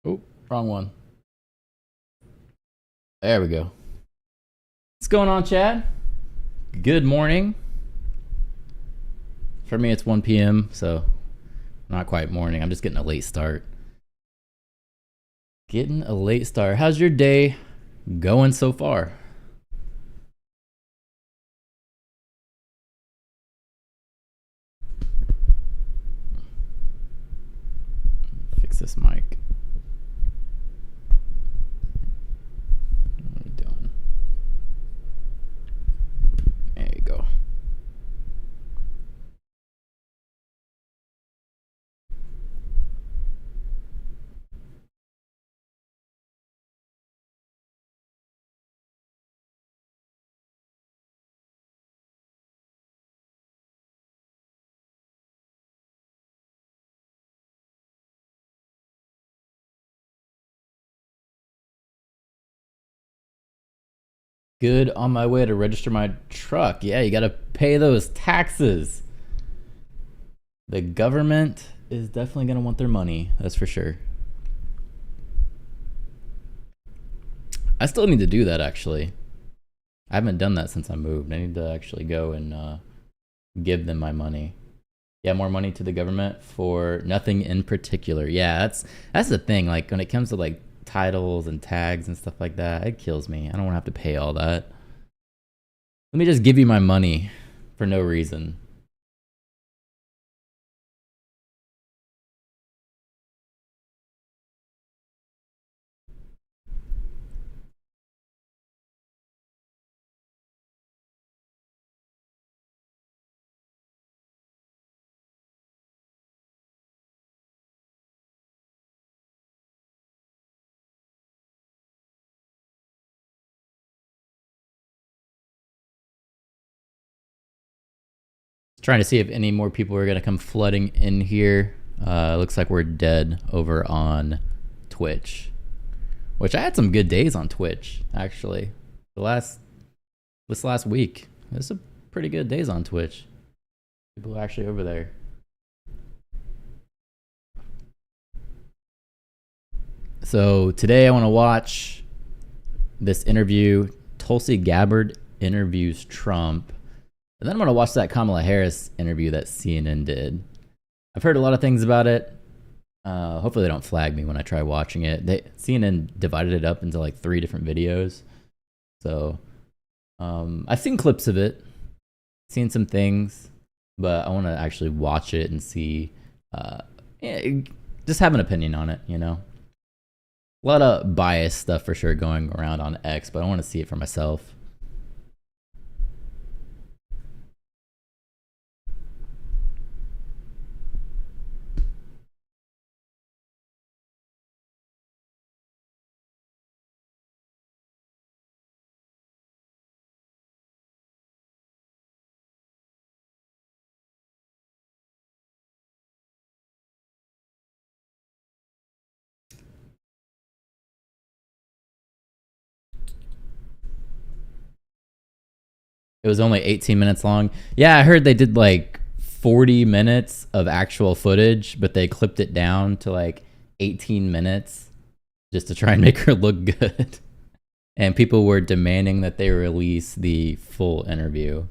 Oh, wrong one. There we go. What's going on, Chad? Good morning. For me, it's 1 p.m., so not quite morning. I'm just getting a late start. Getting a late start. How's your day going so far? Fix this mic. What are we doing? There you go. Good on my way to register my truck. Yeah, you got to pay those taxes. The government is definitely going to want their money. That's for sure. I still need to do that, actually. I haven't done that since I moved. I need to actually go and give them my money. Yeah, more money to the government for nothing in particular. Yeah, that's the thing. Like when it comes to like titles and tags and stuff like that, it kills me. I don't want to have to pay all that. Let me just give you my money for no reason. Trying to see if any more people are gonna come flooding in here. Looks like we're dead over on Twitch, which I had some good days on Twitch actually. The last this last week, there's some pretty good days on Twitch. People are actually over there. So today I want to watch this interview. Tulsi Gabbard interviews Trump. And then I'm going to watch that Kamala Harris interview that CNN did. I've heard a lot of things about it. Hopefully they don't flag me when I try watching it. CNN divided it up into like 3 different videos. So I've seen clips of it, seen some things, but I want to actually watch it and see, just have an opinion on it, you know? A lot of bias stuff for sure going around on X, but I want to see it for myself. It was only 18 minutes long. Yeah, I heard they did like 40 minutes of actual footage, but they clipped it down to like 18 minutes just to try and make her look good. And people were demanding that they release the full interview.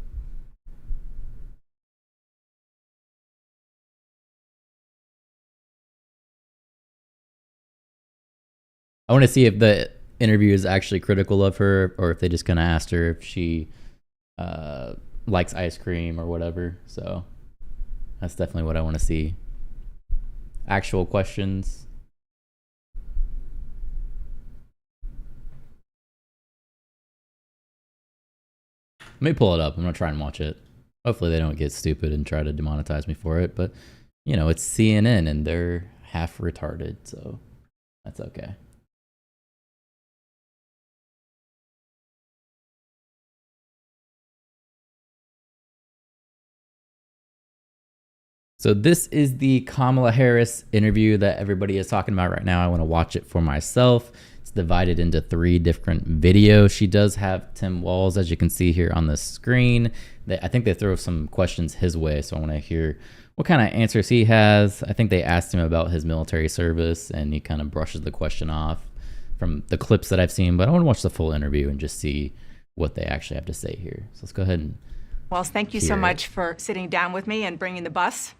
I want to see if the interview is actually critical of her or if they just kind of asked her if she uh, likes ice cream or whatever. So that's definitely what I want to see. Actual questions. Let me pull it up. I'm gonna try and watch it. Hopefully they don't get stupid and try to demonetize me for it. But you know, it's CNN and they're half retarded, so that's okay. So this is the Kamala Harris interview that everybody is talking about right now. I want to watch it for myself, It's divided into 3 different videos. She does have Tim Walz, as you can see here on the screen. I think they throw some questions his way, so I want to hear what kind of answers he has. I think they asked him about his military service, and he kind of brushes the question off from the clips that I've seen. But I want to watch the full interview and just see what they actually have to say here. So let's go ahead and Wells, thank you so much for sitting down with me and bringing the bus.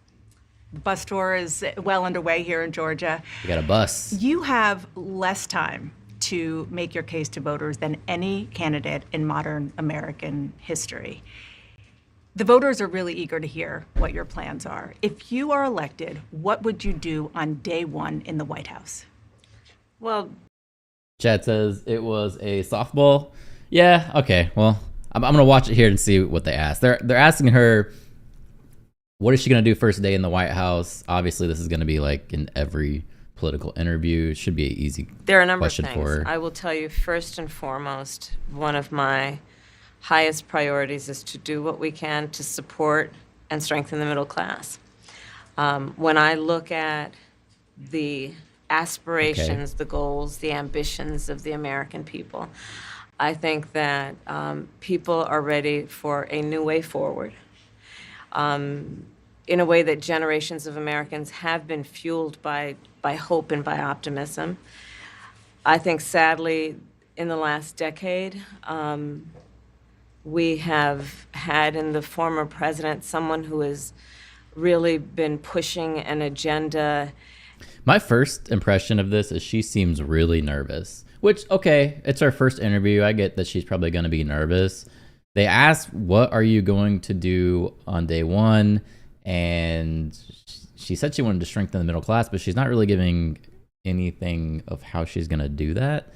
The bus tour is well underway here in Georgia. We got a bus. You have less time to make your case to voters than any candidate in modern American history. The voters are really eager to hear what your plans are. If you are elected, what would you do on day 1 in the White House? Well, Chad says it was a softball. Yeah, okay. Well, I'm going to watch it here and see what they ask. They're asking her, what is she going to do first day in the White House? Obviously, this is going to be like in every political interview. It should be an easy there are a number of question things. for her. I will tell you, first and foremost, one of my highest priorities is to do what we can to support and strengthen the middle class. When I look at the aspirations, the goals, the ambitions of the American people, I think that people are ready for a new way forward. In a way that generations of Americans have been fueled by hope and by optimism. I think, sadly, in the last decade, we have had in the former president someone who has really been pushing an agenda. My first impression of this is she seems really nervous, which, okay, it's her first interview. I get that she's probably going to be nervous. They asked, what are you going to do on day 1? And she said she wanted to strengthen the middle class, but she's not really giving anything of how she's going to do that.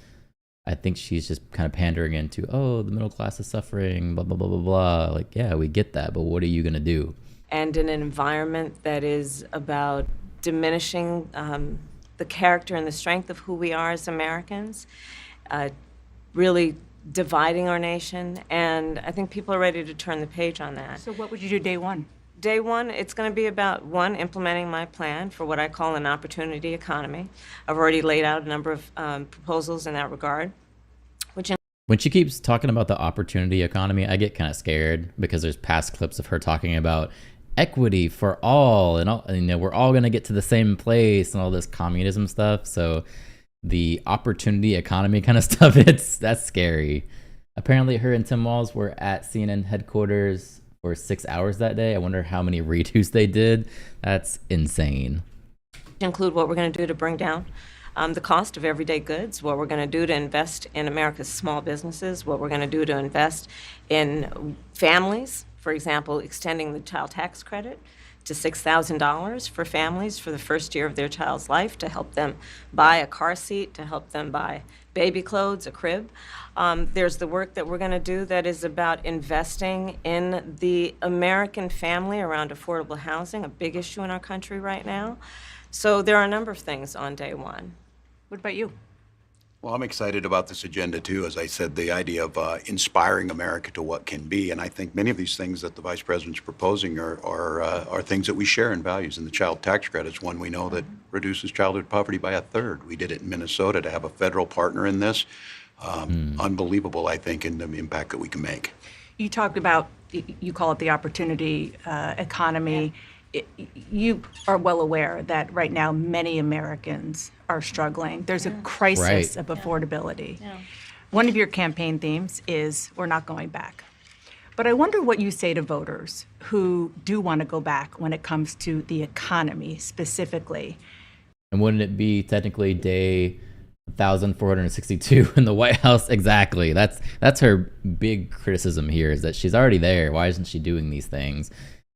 I think she's just kind of pandering into, oh, the middle class is suffering, blah, blah, blah, blah, blah. Like, yeah, we get that, but what are you going to do? And in an environment that is about diminishing the character and the strength of who we are as Americans, really dividing our nation, and I think people are ready to turn the page on that. So what would you do day 1? Day 1, it's going to be about, 1, implementing my plan for what I call an opportunity economy. I've already laid out a number of proposals in that regard. When she keeps talking about the opportunity economy, I get kind of scared because there's past clips of her talking about equity for all, and all, we're all going to get to the same place and all this communism stuff. So the opportunity economy kind of stuff, that's scary. Apparently her and Tim Walz were at CNN headquarters for 6 hours that day. I wonder how many redos they did. That's insane. Include what we're going to do to bring down the cost of everyday goods, what we're going to do to invest in America's small businesses, what we're going to do to invest in families, for example, extending the child tax credit to $6,000 for families for the first year of their child's life, to help them buy a car seat, to help them buy baby clothes, a crib. There's the work that we're going to do that is about investing in the American family around affordable housing, a big issue in our country right now. So there are a number of things on day 1. What about you? Well, I'm excited about this agenda, too. As I said, the idea of inspiring America to what can be. And I think many of these things that the Vice President's proposing are things that we share in values. And the child tax credit is one we know that reduces childhood poverty by 1/3. We did it in Minnesota to have a federal partner in this. Unbelievable, I think, in the impact that we can make. You talked about, you call it the opportunity economy. You are well aware that right now many Americans are struggling. There's a crisis of affordability. Yeah. One of your campaign themes is we're not going back. But I wonder what you say to voters who do want to go back when it comes to the economy specifically. And wouldn't it be technically day 1,462 in the White House? Exactly. That's her big criticism here, is that she's already there. Why isn't she doing these things?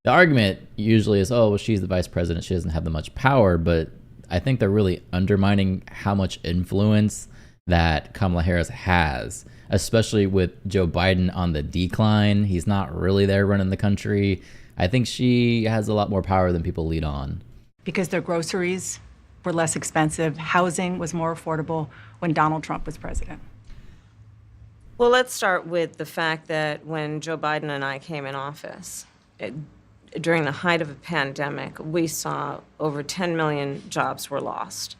The argument usually is, oh, well, she's the vice president, she doesn't have that much power, but I think they're really undermining how much influence that Kamala Harris has, especially with Joe Biden on the decline. He's not really there running the country. I think she has a lot more power than people lead on. Because their groceries were less expensive, housing was more affordable when Donald Trump was president. Well, let's start with the fact that when Joe Biden and I came in office, during the height of a pandemic, we saw over 10 million jobs were lost.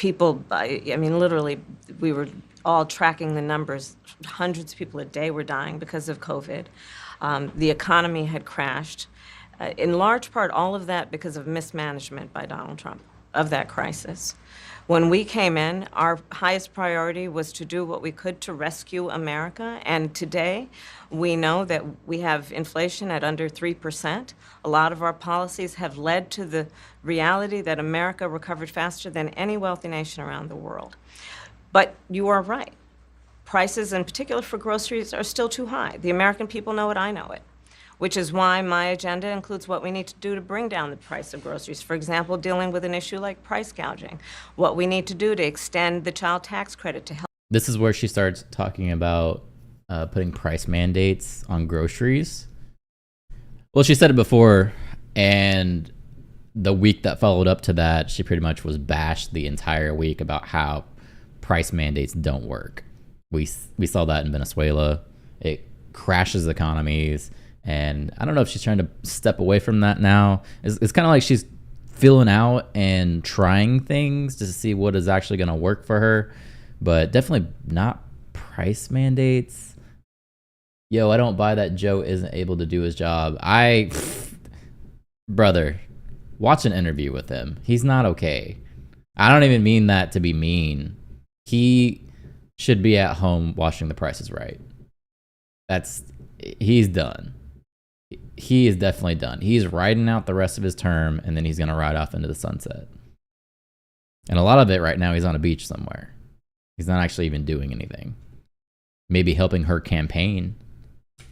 people, I mean, literally, we were all tracking the numbers. Hundreds of people a day were dying because of COVID. The economy had crashed. In large part, all of that because of mismanagement by Donald Trump of that crisis. When we came in, our highest priority was to do what we could to rescue America. And today, we know that we have inflation at under 3%. A lot of our policies have led to the reality that America recovered faster than any wealthy nation around the world. But you are right. Prices, in particular for groceries, are still too high. The American people know it, I know it, which is why my agenda includes what we need to do to bring down the price of groceries. For example, dealing with an issue like price gouging, what we need to do to extend the child tax credit to help. This is where she starts talking about putting price mandates on groceries. Well, she said it before, and the week that followed up to that, she pretty much was bashed the entire week about how price mandates don't work. We saw that in Venezuela. It crashes economies. And I don't know if she's trying to step away from that now. It's kind of like she's feeling out and trying things to see what is actually going to work for her, but definitely not price mandates. Yo, I don't buy that Joe isn't able to do his job. Brother, watch an interview with him. He's not okay. I don't even mean that to be mean. He should be at home watching The Price is Right. He's done. He is definitely done. He's riding out the rest of his term, and then he's going to ride off into the sunset. And a lot of it right now, he's on a beach somewhere. He's not actually even doing anything. Maybe helping her campaign.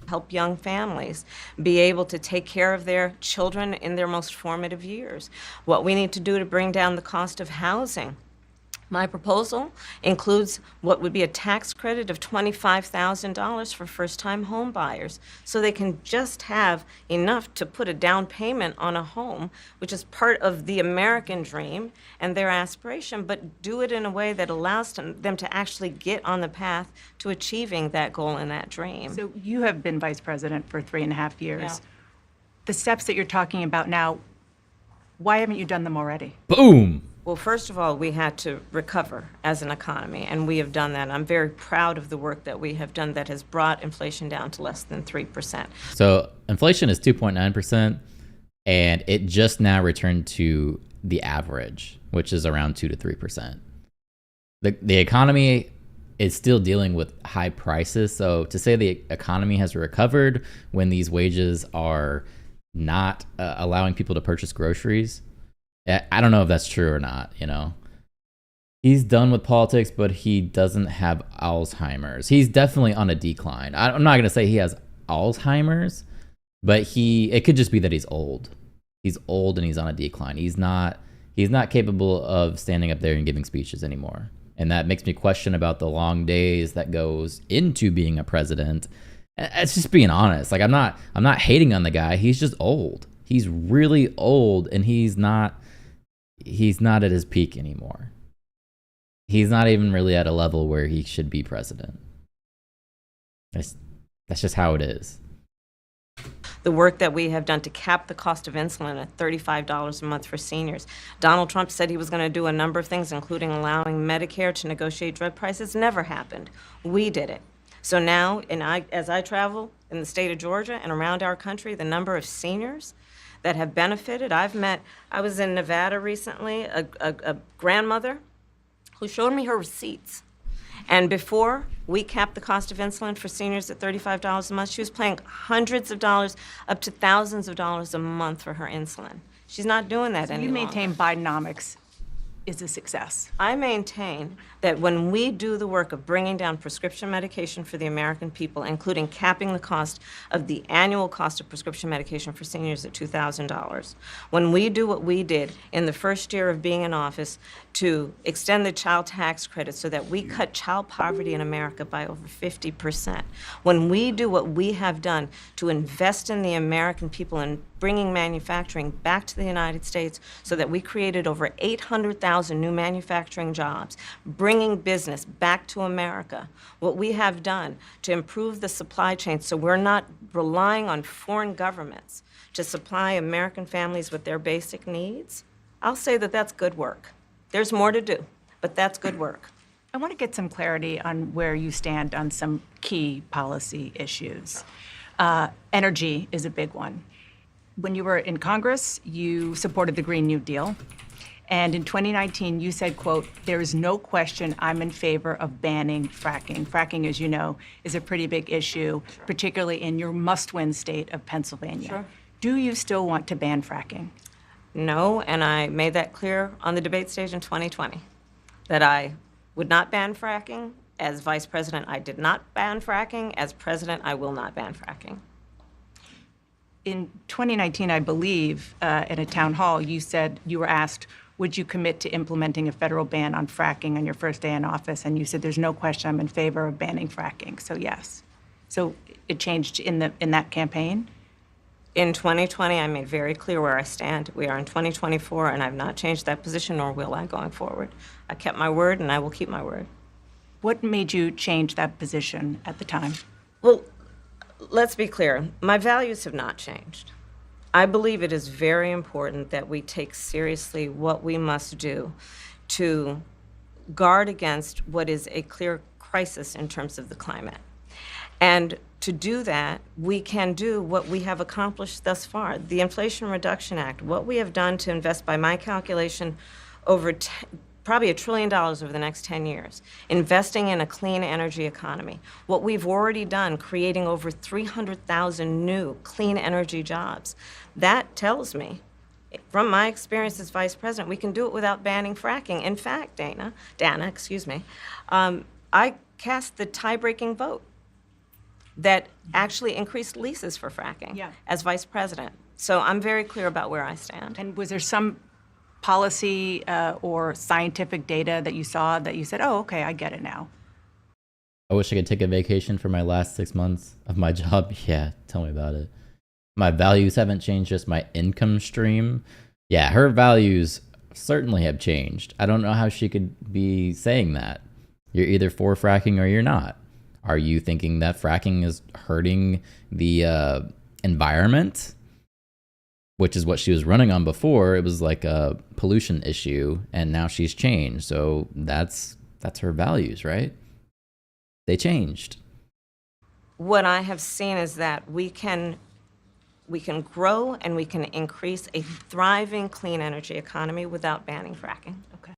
Help young families be able to take care of their children in their most formative years. What we need to do to bring down the cost of housing. My proposal includes what would be a tax credit of $25,000 for first-time home buyers, so they can just have enough to put a down payment on a home, which is part of the American dream and their aspiration, but do it in a way that allows them to actually get on the path to achieving that goal and that dream. So you have been vice president for 3.5 years. Yeah. The steps that you're talking about now, why haven't you done them already? Boom! Well, first of all, we had to recover as an economy, and we have done that. I'm very proud of the work that we have done that has brought inflation down to less than 3%. So inflation is 2.9%, and it just now returned to the average, which is around 2 to 3%. The economy is still dealing with high prices. So to say the economy has recovered when these wages are not allowing people to purchase groceries, I don't know if that's true or not, you know. He's done with politics, but he doesn't have Alzheimer's. He's definitely on a decline. I'm not going to say he has Alzheimer's, but it could just be that he's old. He's old and he's on a decline. He's not capable of standing up there and giving speeches anymore. And that makes me question about the long days that goes into being a president. It's just being honest. Like I'm not hating on the guy. He's just old. He's really old, and he's not at his peak anymore. He's not even really at a level where he should be president. That's just how it is. The work that we have done to cap the cost of insulin at $35 a month for seniors. Donald Trump said he was going to do a number of things, including allowing Medicare to negotiate drug prices. Never happened. We did it. So now, as I travel in the state of Georgia and around our country, the number of seniors that have benefited. I was in Nevada recently, a grandmother who showed me her receipts. And before we capped the cost of insulin for seniors at $35 a month, she was paying hundreds of dollars, up to thousands of dollars a month for her insulin. She's not doing that any You longer. maintain Bidenomics is a success. I maintain that when we do the work of bringing down prescription medication for the American people, including capping the cost of the annual cost of prescription medication for seniors at $2,000, when we do what we did in the first year of being in office to extend the child tax credit so that we cut child poverty in America by over 50%, when we do what we have done to invest in the American people and bringing manufacturing back to the United States so that we created over 800,000 new manufacturing jobs, bringing business back to America, what we have done to improve the supply chain so we're not relying on foreign governments to supply American families with their basic needs, I'll say that that's good work. There's more to do, but that's good work. I want to get some clarity on where you stand on some key policy issues. Energy is a big one. When you were in Congress, you supported the Green New Deal. And in 2019, you said, quote, "There is no question I'm in favor of banning fracking." Fracking, as you know, is a pretty big issue, particularly in your must-win state of Pennsylvania. Sure. Do you still want to ban fracking? No, and I made that clear on the debate stage in 2020, that I would not ban fracking. As vice president, I did not ban fracking. As president, I will not ban fracking. In 2019, I believe, in a town hall, you said you were asked, would you commit to implementing a federal ban on fracking on your first day in office? And you said, there's no question I'm in favor of banning fracking. So yes. So it changed in that campaign? In 2020, I made very clear where I stand. We are in 2024, and I've not changed that position, nor will I going forward. I kept my word, and I will keep my word. What made you change that position at the time? Well, let's be clear. My values have not changed. I believe it is very important that we take seriously what we must do to guard against what is a clear crisis in terms of the climate. And to do that, we can do what we have accomplished thus far. The Inflation Reduction Act, what we have done to invest, by my calculation, over probably $1 trillion over the next 10 years, investing in a clean energy economy. What we've already done, creating over 300,000 new clean energy jobs. That tells me, from my experience as vice president, we can do it without banning fracking. In fact, Dana, I cast the tie-breaking vote that actually increased leases for fracking as vice president. So I'm very clear about where I stand. And was there some policy or scientific data that you saw that you said, oh, okay, I get it now? I wish I could take a vacation for my last 6 months of my job. Yeah, tell me about it. My values haven't changed, just my income stream. Yeah, her values certainly have changed. I don't know how she could be saying that. You're either for fracking or you're not. Are you thinking that fracking is hurting the environment? Which is what she was running on before. It was like a pollution issue, and now she's changed. So that's her values, right? They changed. What I have seen is that we can grow and we can increase a thriving clean energy economy without banning fracking. Okay.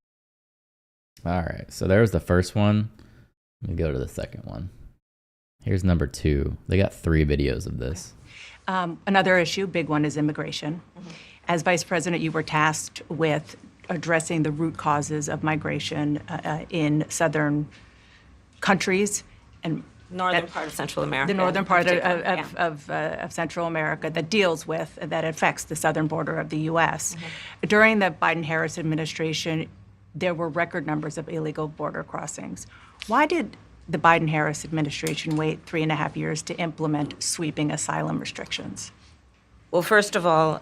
All right, so there's the first one. Let me go to the second one. Here's number 2. They got 3 videos of this. Another issue, big one, is immigration. As vice president, you were tasked with addressing the root causes of migration in southern countries and Northern part of Central America. the northern part Yeah. of Central America that affects the southern border of the U.S. During the Biden-Harris administration, there were record numbers of illegal border crossings. Why did the Biden-Harris administration wait 3.5 years to implement sweeping asylum restrictions? Well, first of all,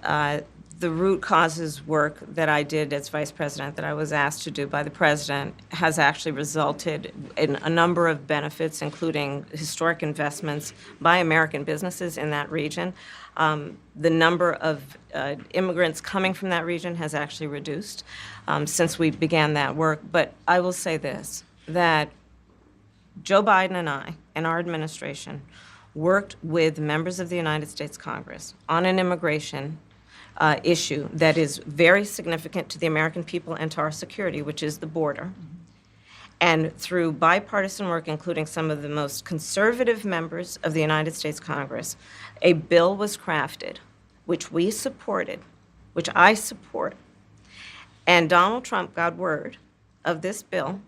the root causes work that I did as vice president, that I was asked to do by the president, has actually resulted in a number of benefits, including historic investments by American businesses in that region. The number of immigrants coming from that region has actually reduced since we began that work. But I will say this, that Joe Biden and I and our administration worked with members of the United States Congress on an immigration issue that is very significant to the American people and to our security, which is the border. And through bipartisan work, including some of the most conservative members of the United States Congress, a bill was crafted, which we supported, which I support. And Donald Trump got word of this bill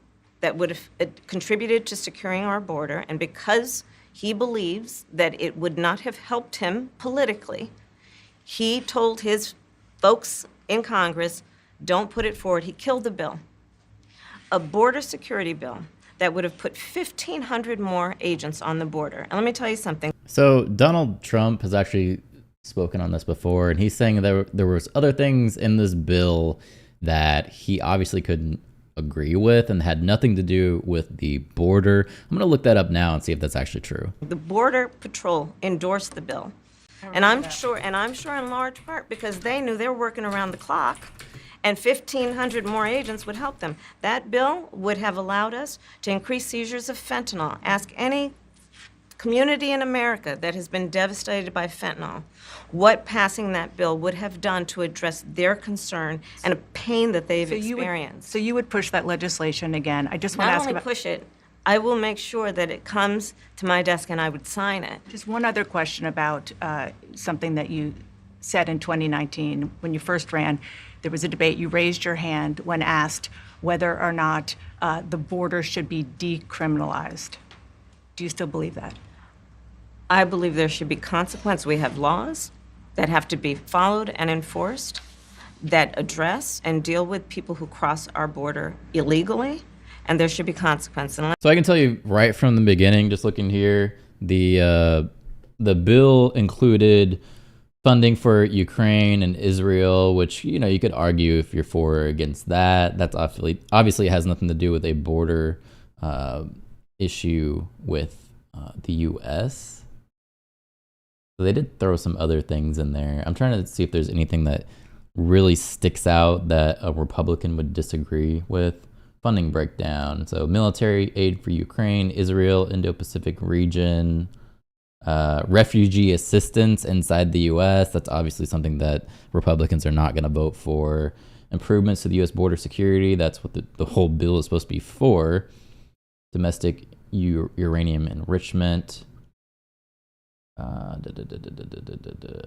that would have contributed to securing our border, and because he believes that it would not have helped him politically, he told his folks in Congress, don't put it forward. He killed the bill. A border security bill that would have put 1,500 more agents on the border. And let me tell you something. So Donald Trump has actually spoken on this before, and he's saying that there was other things in this bill that he obviously couldn't agree with and had nothing to do with the border. I'm going to look that up now and see if that's actually true. The Border Patrol endorsed the bill. And I'm sure in large part because they knew they were working around the clock And 1,500 more agents would help them. That bill would have allowed us to increase seizures of fentanyl. Ask any community in America that has been devastated by fentanyl what passing that bill would have done to address their concern and a pain that they've experienced. So you would push that legislation again. I just want to Not ask only about push it, I will make sure that it comes to my desk and I would sign it. just one other question about something that you said in 2019 when you first ran. There was a debate. You raised your hand when asked whether or not the border should be decriminalized. Do you still believe that? I believe there should be consequence. We have laws that have to be followed and enforced that address and deal with people who cross our border illegally, and there should be consequence. So I can tell you right from the beginning, just looking here, the bill included funding for Ukraine and Israel, which, you know, you could argue if you're for or against that. That's obviously has nothing to do with a border issue with the U.S. So they did throw some other things in there. I'm trying to see if there's anything that really sticks out that a Republican would disagree with. Funding breakdown. So military aid for Ukraine, Israel, Indo-Pacific region, refugee assistance inside the U.S. That's obviously something that Republicans are not going to vote for. Improvements to the U.S. border security. That's what the whole bill is supposed to be for. Domestic uranium enrichment. A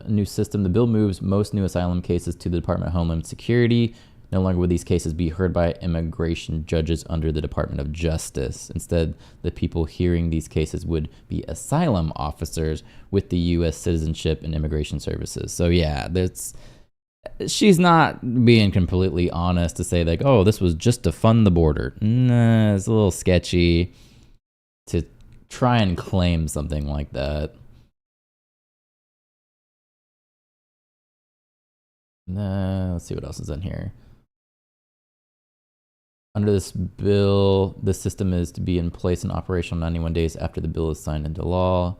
new system. The bill moves most new asylum cases to the Department of Homeland Security. No longer would these cases be heard by immigration judges under the Department of Justice. Instead, the people hearing these cases would be asylum officers with the U.S. Citizenship and Immigration Services. So yeah, she's not being completely honest to say like, oh, this was just to fund the border. Nah, it's a little sketchy to try and claim something like that. Let's see what else is in here. Under this bill, the system is to be in place and operational 91 days after the bill is signed into law.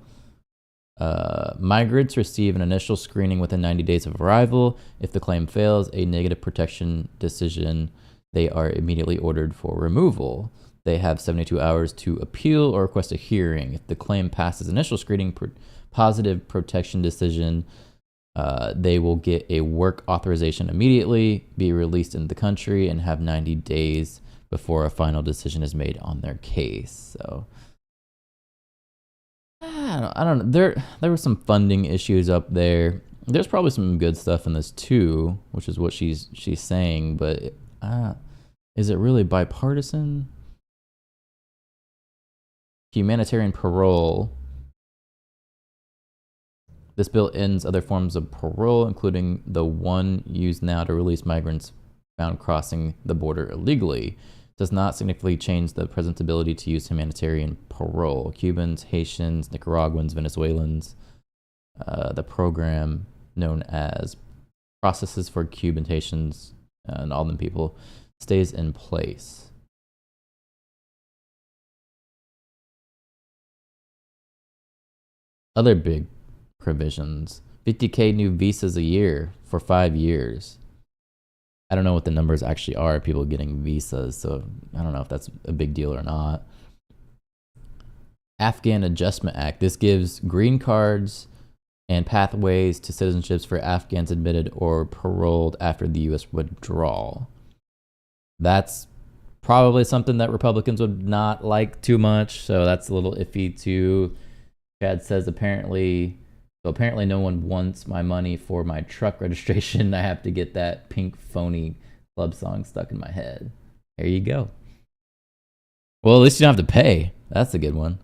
Migrants receive an initial screening within 90 days of arrival. If the claim fails a negative protection decision, they are immediately ordered for removal. They have 72 hours to appeal or request a hearing. If the claim passes initial screening, positive protection decision, they will get a work authorization immediately, be released in the country, and have 90 days before a final decision is made on their case. So I don't know. There were some funding issues up there. There's probably some good stuff in this too, which is what she's saying. But is it really bipartisan? Humanitarian parole. This bill ends other forms of parole, including the one used now to release migrants found crossing the border illegally. Does not significantly change the president's ability to use humanitarian parole. Cubans, Haitians, Nicaraguans, Venezuelans, the program known as Processes for Cuban, Haitians, and all them people stays in place. Other big provisions. 50K new visas a year for 5 years. I don't know what the numbers actually are, people getting visas, so I don't know if that's a big deal or not. Afghan Adjustment Act. This gives green cards and pathways to citizenships for Afghans admitted or paroled after the U.S. withdrawal. That's probably something that Republicans would not like too much, so that's a little iffy too. Chad says apparently no one wants my money for my truck registration. I have to get that pink phony club song stuck in my head. There you go. Well, at least you don't have to pay. That's a good one.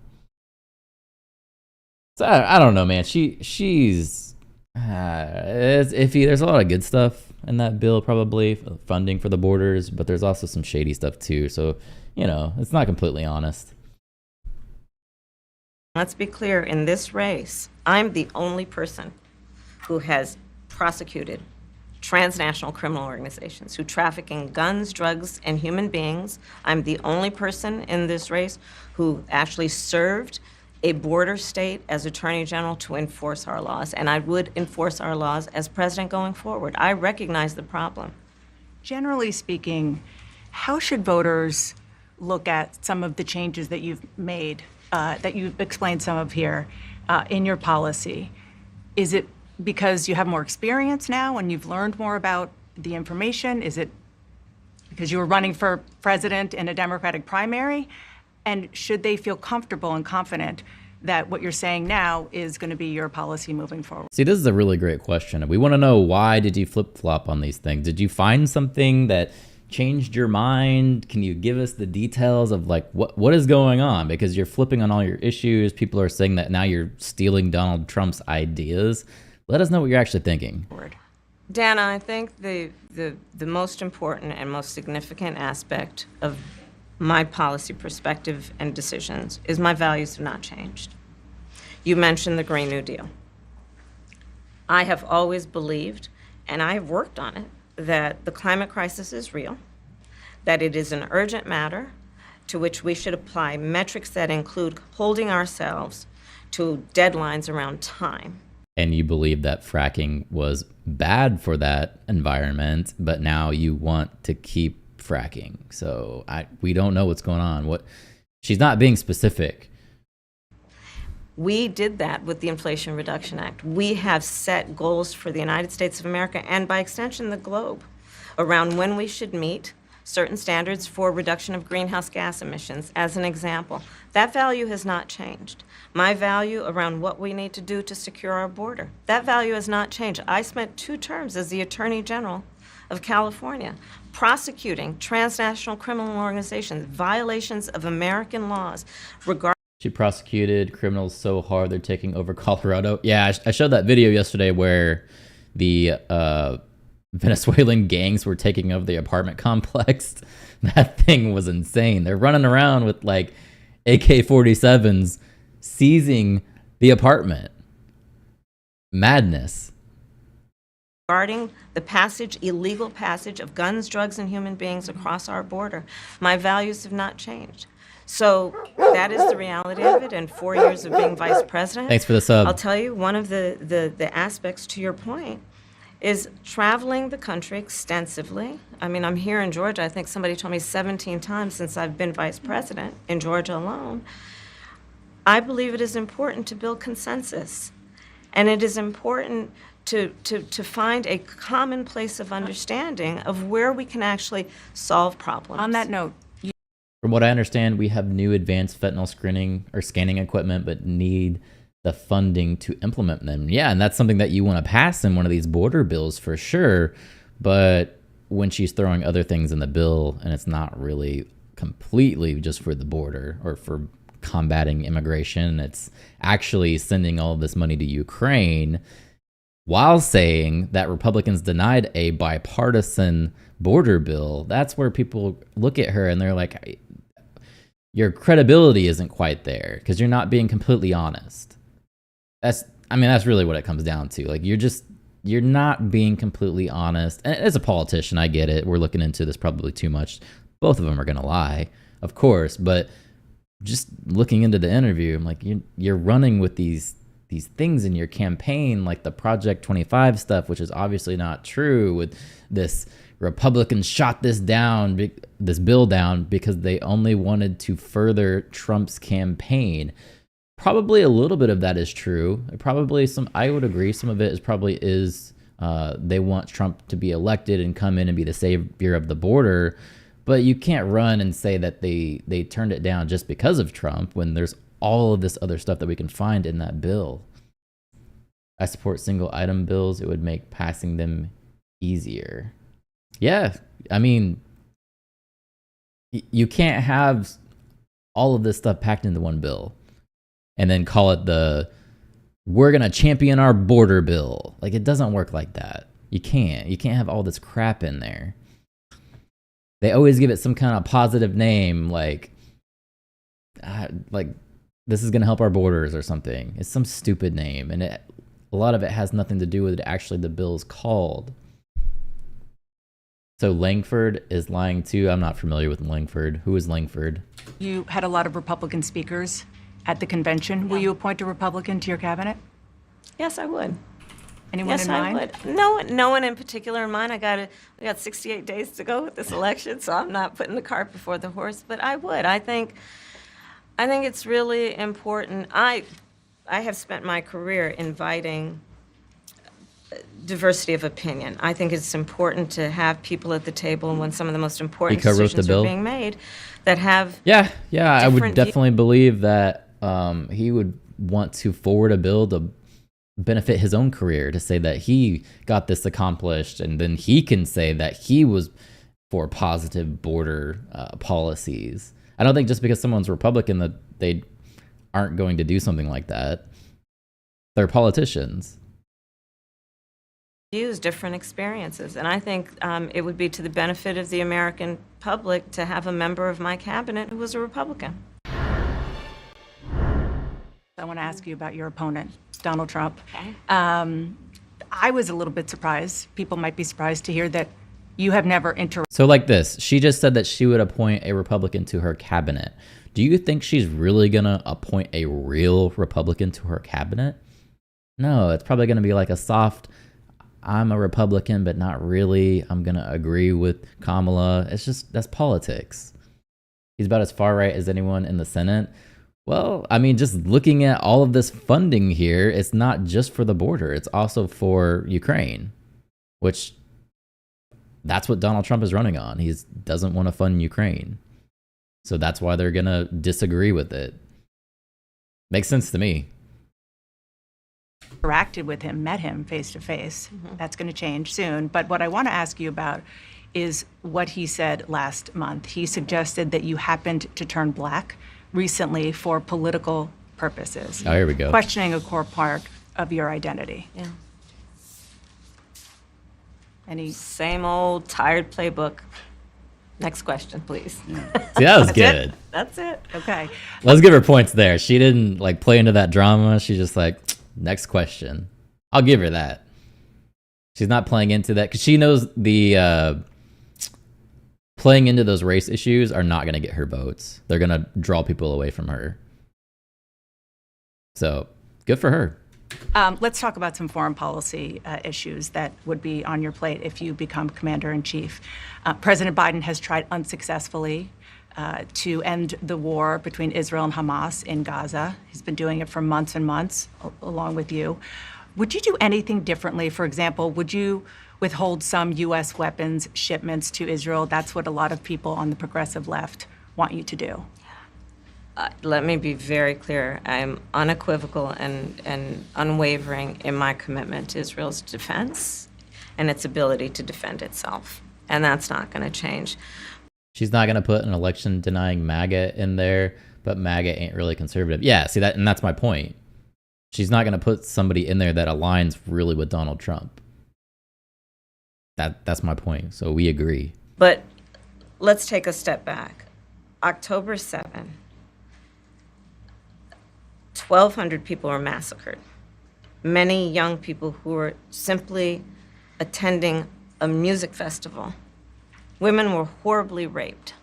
So I don't know, man. She's it's iffy. There's a lot of good stuff in that bill, probably funding for the borders, but there's also some shady stuff too. So, you know, it's not completely honest. Let's be clear, in this race, I'm the only person who has prosecuted transnational criminal organizations who traffic in guns, drugs, and human beings. I'm the only person in this race who actually served a border state as Attorney General to enforce our laws, and I would enforce our laws as president going forward. I recognize the problem. Generally speaking, how should voters look at some of the changes that you've made, that you've explained some of here in your policy? Is it because you have more experience now and you've learned more about the information? Is it because you were running for president in a Democratic primary? And should they feel comfortable and confident that what you're saying now is going to be your policy moving forward? See, this is a really great question. We want to know, why did you flip-flop on these things? Did you find something that changed your mind? Can you give us the details of like what is going on? Because you're flipping on all your issues. People are saying that now you're stealing Donald Trump's ideas. Let us know what you're actually thinking. Dana, I think the most important and most significant aspect of my policy perspective and decisions is my values have not changed. You mentioned the Green New Deal. I have always believed, and I have worked on it, that the climate crisis is real, that it is an urgent matter to which we should apply metrics that include holding ourselves to deadlines around time. And you believe that fracking was bad for that environment, but now you want to keep fracking. So we don't know what's going on. She's not being specific. We did that with the Inflation Reduction Act. We have set goals for the United States of America, and by extension the globe, around when we should meet certain standards for reduction of greenhouse gas emissions, as an example. That value has not changed. My value around what we need to do to secure our border, that value has not changed. I spent 2 terms as the Attorney General of California prosecuting transnational criminal organizations, violations of American laws regarding. She prosecuted criminals so hard they're taking over Colorado. Yeah, I showed that video yesterday where the Venezuelan gangs were taking over the apartment complex. That thing was insane. They're running around with like AK-47s seizing the apartment. Madness. Regarding the illegal passage of guns, drugs, and human beings across our border. My values have not changed. So that is the reality of it. In 4 years of being vice president, thanks for the sub. I'll tell you, one of the aspects to your point is traveling the country extensively. I mean, I'm here in Georgia. I think somebody told me 17 times since I've been vice president in Georgia alone. I believe it is important to build consensus, and it is important to find a common place of understanding of where we can actually solve problems. On that note, from what I understand, we have new advanced fentanyl screening or scanning equipment, but need the funding to implement them. Yeah, and that's something that you want to pass in one of these border bills for sure. But when she's throwing other things in the bill and it's not really completely just for the border or for combating immigration, it's actually sending all this money to Ukraine, while saying that Republicans denied a bipartisan border bill, that's where people look at her and they're like, your credibility isn't quite there because you're not being completely honest. That's really what it comes down to. Like, you're not being completely honest. And as a politician, I get it. We're looking into this probably too much. Both of them are going to lie, of course. But just looking into the interview, I'm like, you're running with these things in your campaign, like the Project 25 stuff, which is obviously not true. With this, Republicans shot this bill down because they only wanted to further Trump's campaign. Probably a little bit of that is true. I would agree. Some of it is they want Trump to be elected and come in and be the savior of the border. But you can't run and say that they turned it down just because of Trump when there's all of this other stuff that we can find in that bill. I support single item bills. It would make passing them easier. Yeah, I mean, you can't have all of this stuff packed into one bill and then call it we're going to champion our border bill. Like, it doesn't work like that. You can't have all this crap in there. They always give it some kind of positive name, like this is going to help our borders or something. It's some stupid name, and a lot of it has nothing to do with it actually the bill's called. So Langford is lying too. I'm not familiar with Langford. Who is Langford? you had a lot of Republican speakers at the convention. Will you appoint a Republican to your cabinet? Yes, I would. Anyone Yes, in I mind? would. No one in particular in mind. We got 68 days to go with this election, so I'm not putting the cart before the horse. But I would. I think it's really important. I have spent my career inviting diversity of opinion. I think it's important to have people at the table when some of the most important He co-wrote the decisions are bill? being made that have Yeah, I would different view- definitely believe that he would want to forward a bill to benefit his own career, to say that he got this accomplished, and then he can say that he was for positive border policies. I don't think just because someone's Republican that they aren't going to do something like that. They're politicians. views, different experiences. And I think it would be to the benefit of the American public to have a member of my cabinet who was a Republican. I want to ask you about your opponent, Donald Trump. Okay. I was a little bit surprised. People might be surprised to hear that you have never interacted. So like this, she just said that she would appoint a Republican to her cabinet. Do you think she's really going to appoint a real Republican to her cabinet? No, it's probably going to be like a soft, I'm a Republican, but not really. I'm going to agree with Kamala. It's just, that's politics. He's about as far right as anyone in the Senate. Well, I mean, just looking at all of this funding here, it's not just for the border. It's also for Ukraine, which that's what Donald Trump is running on. He doesn't want to fund Ukraine. So that's why they're going to disagree with it. Makes sense to me. Interacted with him, met him face to face. That's going to change soon. But what I want to ask you about is what he said last month. He suggested that you happened to turn black recently for political purposes. Oh, here we go. Questioning a core part of your identity. Yeah. Any Same old tired playbook. Next question, please. See, that was good. That's it. okay. Let's give her points there. She didn't like play into that drama. She's just like, next question. I'll give her that. She's not playing into that because she knows the playing into those race issues are not going to get her votes. They're going to draw people away from her. So good for her. Let's talk about some foreign policy issues that would be on your plate if you become commander in chief. President Biden has tried unsuccessfully to end the war between Israel and Hamas in Gaza. He's been doing it for months and months, along with you. Would you do anything differently? For example, would you withhold some U.S. weapons shipments to Israel? That's what a lot of people on the progressive left want you to do. Let me be very clear. I'm unequivocal and unwavering in my commitment to Israel's defense and its ability to defend itself. And that's not going to change. She's not going to put an election denying MAGA in there, but MAGA ain't really conservative. Yeah, see that, and that's my point. She's not going to put somebody in there that aligns really with Donald Trump. That's my point. So we agree. But let's take a step back. October 7, 1,200 people were massacred. Many young people who were simply attending a music festival. Women were horribly raped.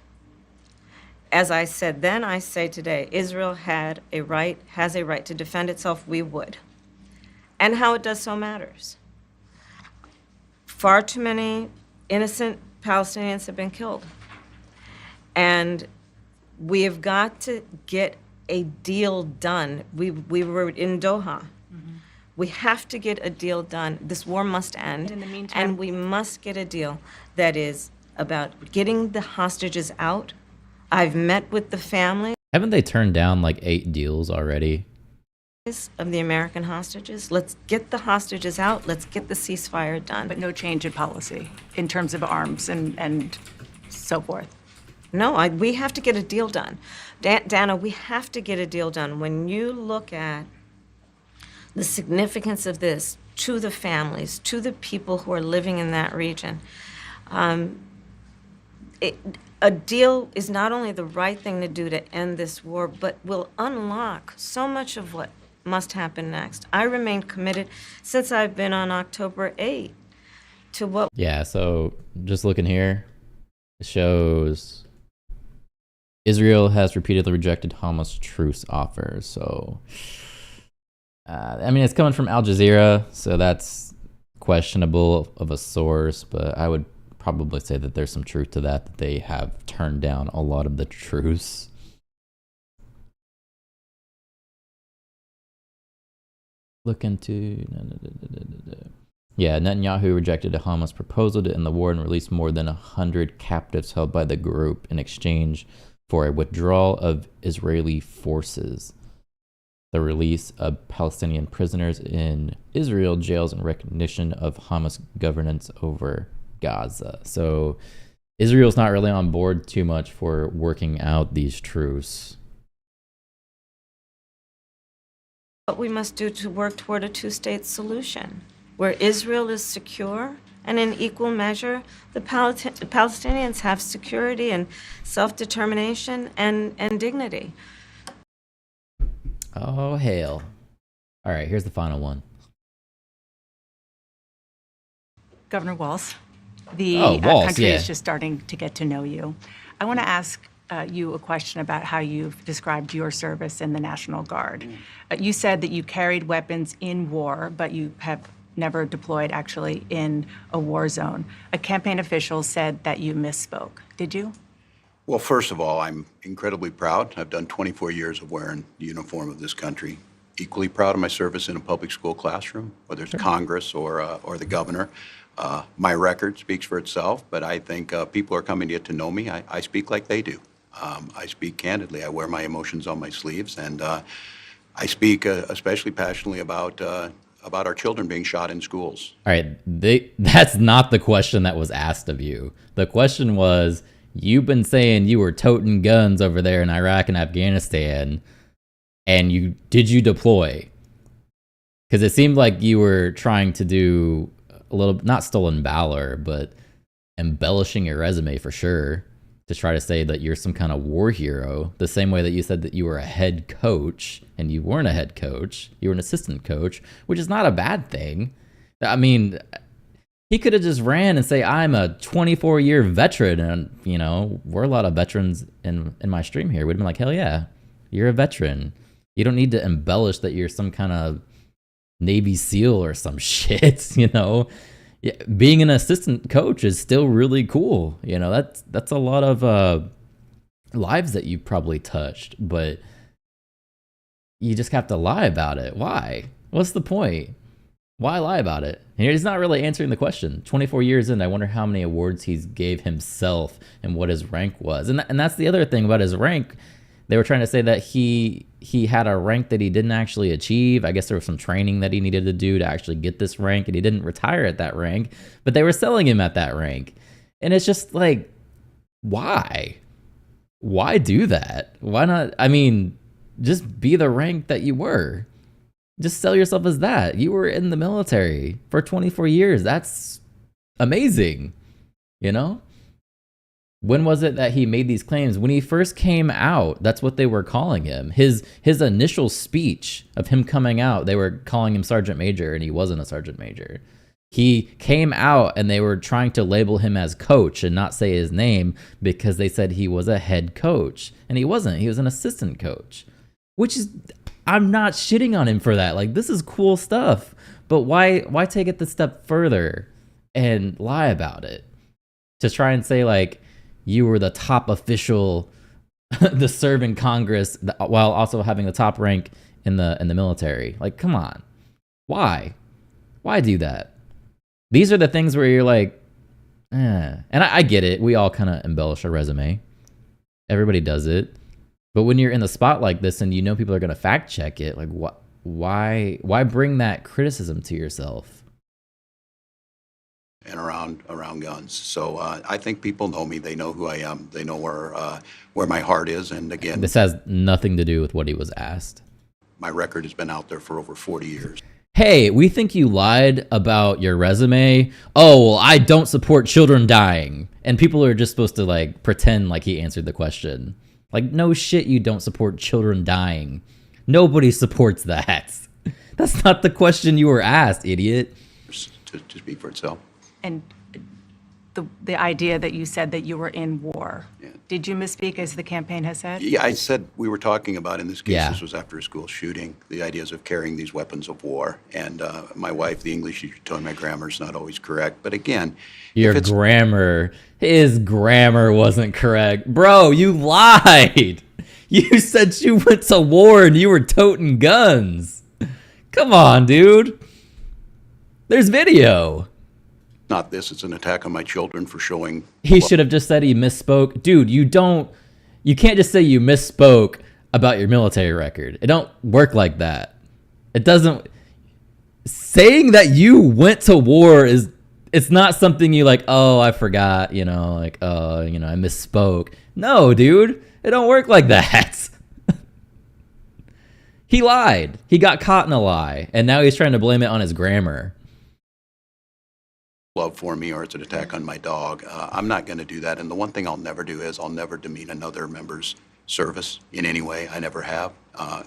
As I said then, I say today, Israel has a right to defend itself. We would. And how it does so matters. Far too many innocent Palestinians have been killed. And we have got to get a deal done. We were in Doha. We have to get a deal done. This war must end. In the meantime- And we must get a deal that is about getting the hostages out. I've met with the family Haven't they turned down like 8 deals already? of the American hostages. Let's get the hostages out. Let's get the ceasefire done. But no change in policy in terms of arms and so forth. No, we have to get a deal done. Dana, we have to get a deal done. When you look at the significance of this to the families, to the people who are living in that region, a deal is not only the right thing to do to end this war, but will unlock so much of what must happen next. I remain committed since I've been on October 8 to what Yeah, so just looking here, it shows Israel has repeatedly rejected Hamas truce offers. So, I mean, it's coming from Al Jazeera, so that's questionable of a source, but I would probably say that there's some truth to that they have turned down a lot of the truths. Look into... Yeah, Netanyahu rejected a Hamas proposal to end the war and released more than 100 captives held by the group in exchange for a withdrawal of Israeli forces. The release of Palestinian prisoners in Israel jails in recognition of Hamas governance over Gaza. So Israel's not really on board too much for working out these truce. What we must do to work toward a two-state solution, where Israel is secure and in equal measure, the Palestinians have security and self-determination and dignity. Oh, hail. All right, here's the final one. Governor Walz, the Walz, country yeah. is just starting to get to know you. I want to ask you a question about how you've described your service in the National Guard. You said that you carried weapons in war, but you have never deployed actually in a war zone. A campaign official said that you misspoke. Did you? Well, first of all, I'm incredibly proud. I've done 24 years of wearing the uniform of this country. Equally proud of my service in a public school classroom, whether it's Congress or the governor. My record speaks for itself, but I think people are coming to get to know me. I speak like they do. I speak candidly. I wear my emotions on my sleeves, and I speak especially passionately about our children being shot in schools. All right, that's not the question that was asked of you. The question was, you've been saying you were toting guns over there in Iraq and Afghanistan, and did you deploy? Because it seemed like you were trying to do a little, not stolen valor, but embellishing your resume for sure, to try to say that you're some kind of war hero, the same way that you said that you were a head coach, and you weren't a head coach, you were an assistant coach, which is not a bad thing. I mean, he could have just ran and say, I'm a 24-year veteran, and, you know, we're a lot of veterans in my stream here. We'd have been like, hell yeah, you're a veteran. You don't need to embellish that you're some kind of Navy SEAL or some shit, you know? Yeah, being an assistant coach is still really cool. You know, that's a lot of lives that you probably touched, but you just have to lie about it. Why? What's the point? Why lie about it? And he's not really answering the question. 24 years in, I wonder how many awards he's gave himself and what his rank was. And that's the other thing about his rank. They were trying to say that he had a rank that he didn't actually achieve. I guess there was some training that he needed to do to actually get this rank, and he didn't retire at that rank, but they were selling him at that rank. And it's just like, why? Why do that? Why not? I mean, just be the rank that you were. Just sell yourself as that. You were in the military for 24 years. That's amazing, you know? When was it that he made these claims? When he first came out, that's what they were calling him. His initial speech of him coming out, they were calling him Sergeant Major, and he wasn't a Sergeant Major. He came out, and they were trying to label him as coach and not say his name because they said he was a head coach, and he wasn't. He was an assistant coach, which is, I'm not shitting on him for that. Like, this is cool stuff, but why take it the step further and lie about it? To try and say, like, you were the top official to serve in Congress while also having the top rank in the military. Like, come on. Why do that? These are the things where you're like, And I get it. We all kind of embellish our resume. Everybody does it. But when you're in the spot like this and you know people are going to fact check it, like, why bring that criticism to yourself? And around guns. So I think people know me. They know who I am. They know where my heart is. And again, this has nothing to do with what he was asked. My record has been out there for over 40 years. Hey, we think you lied about your resume. Oh, well, I don't support children dying. And people are just supposed to like pretend like he answered the question. Like, no shit, you don't support children dying. Nobody supports that. That's not the question you were asked, idiot. To speak for itself. And the idea that you said that you were in war. Yeah. Did you misspeak, as the campaign has said? Yeah, I said we were talking about, in this case, Yeah. this was after a school shooting, the ideas of carrying these weapons of war. And my wife, the English teacher, told me my grammar's not always correct. But again, Your if it's grammar, his grammar wasn't correct. Bro, you lied. You said you went to war and you were toting guns. Come on, dude. There's video. not this, it's an attack on my children for showing. He should have just said he misspoke. Dude, you can't just say you misspoke about your military record. It don't work like that. It doesn't. Saying that you went to war it's not something you like, oh, I forgot, I misspoke. No, dude, it don't work like that. He lied. He got caught in a lie, and now he's trying to blame it on his grammar. Love for me, or it's an attack on my dog. I'm not going to do that. And the one thing I'll never do is I'll never demean another member's service in any way. I never have,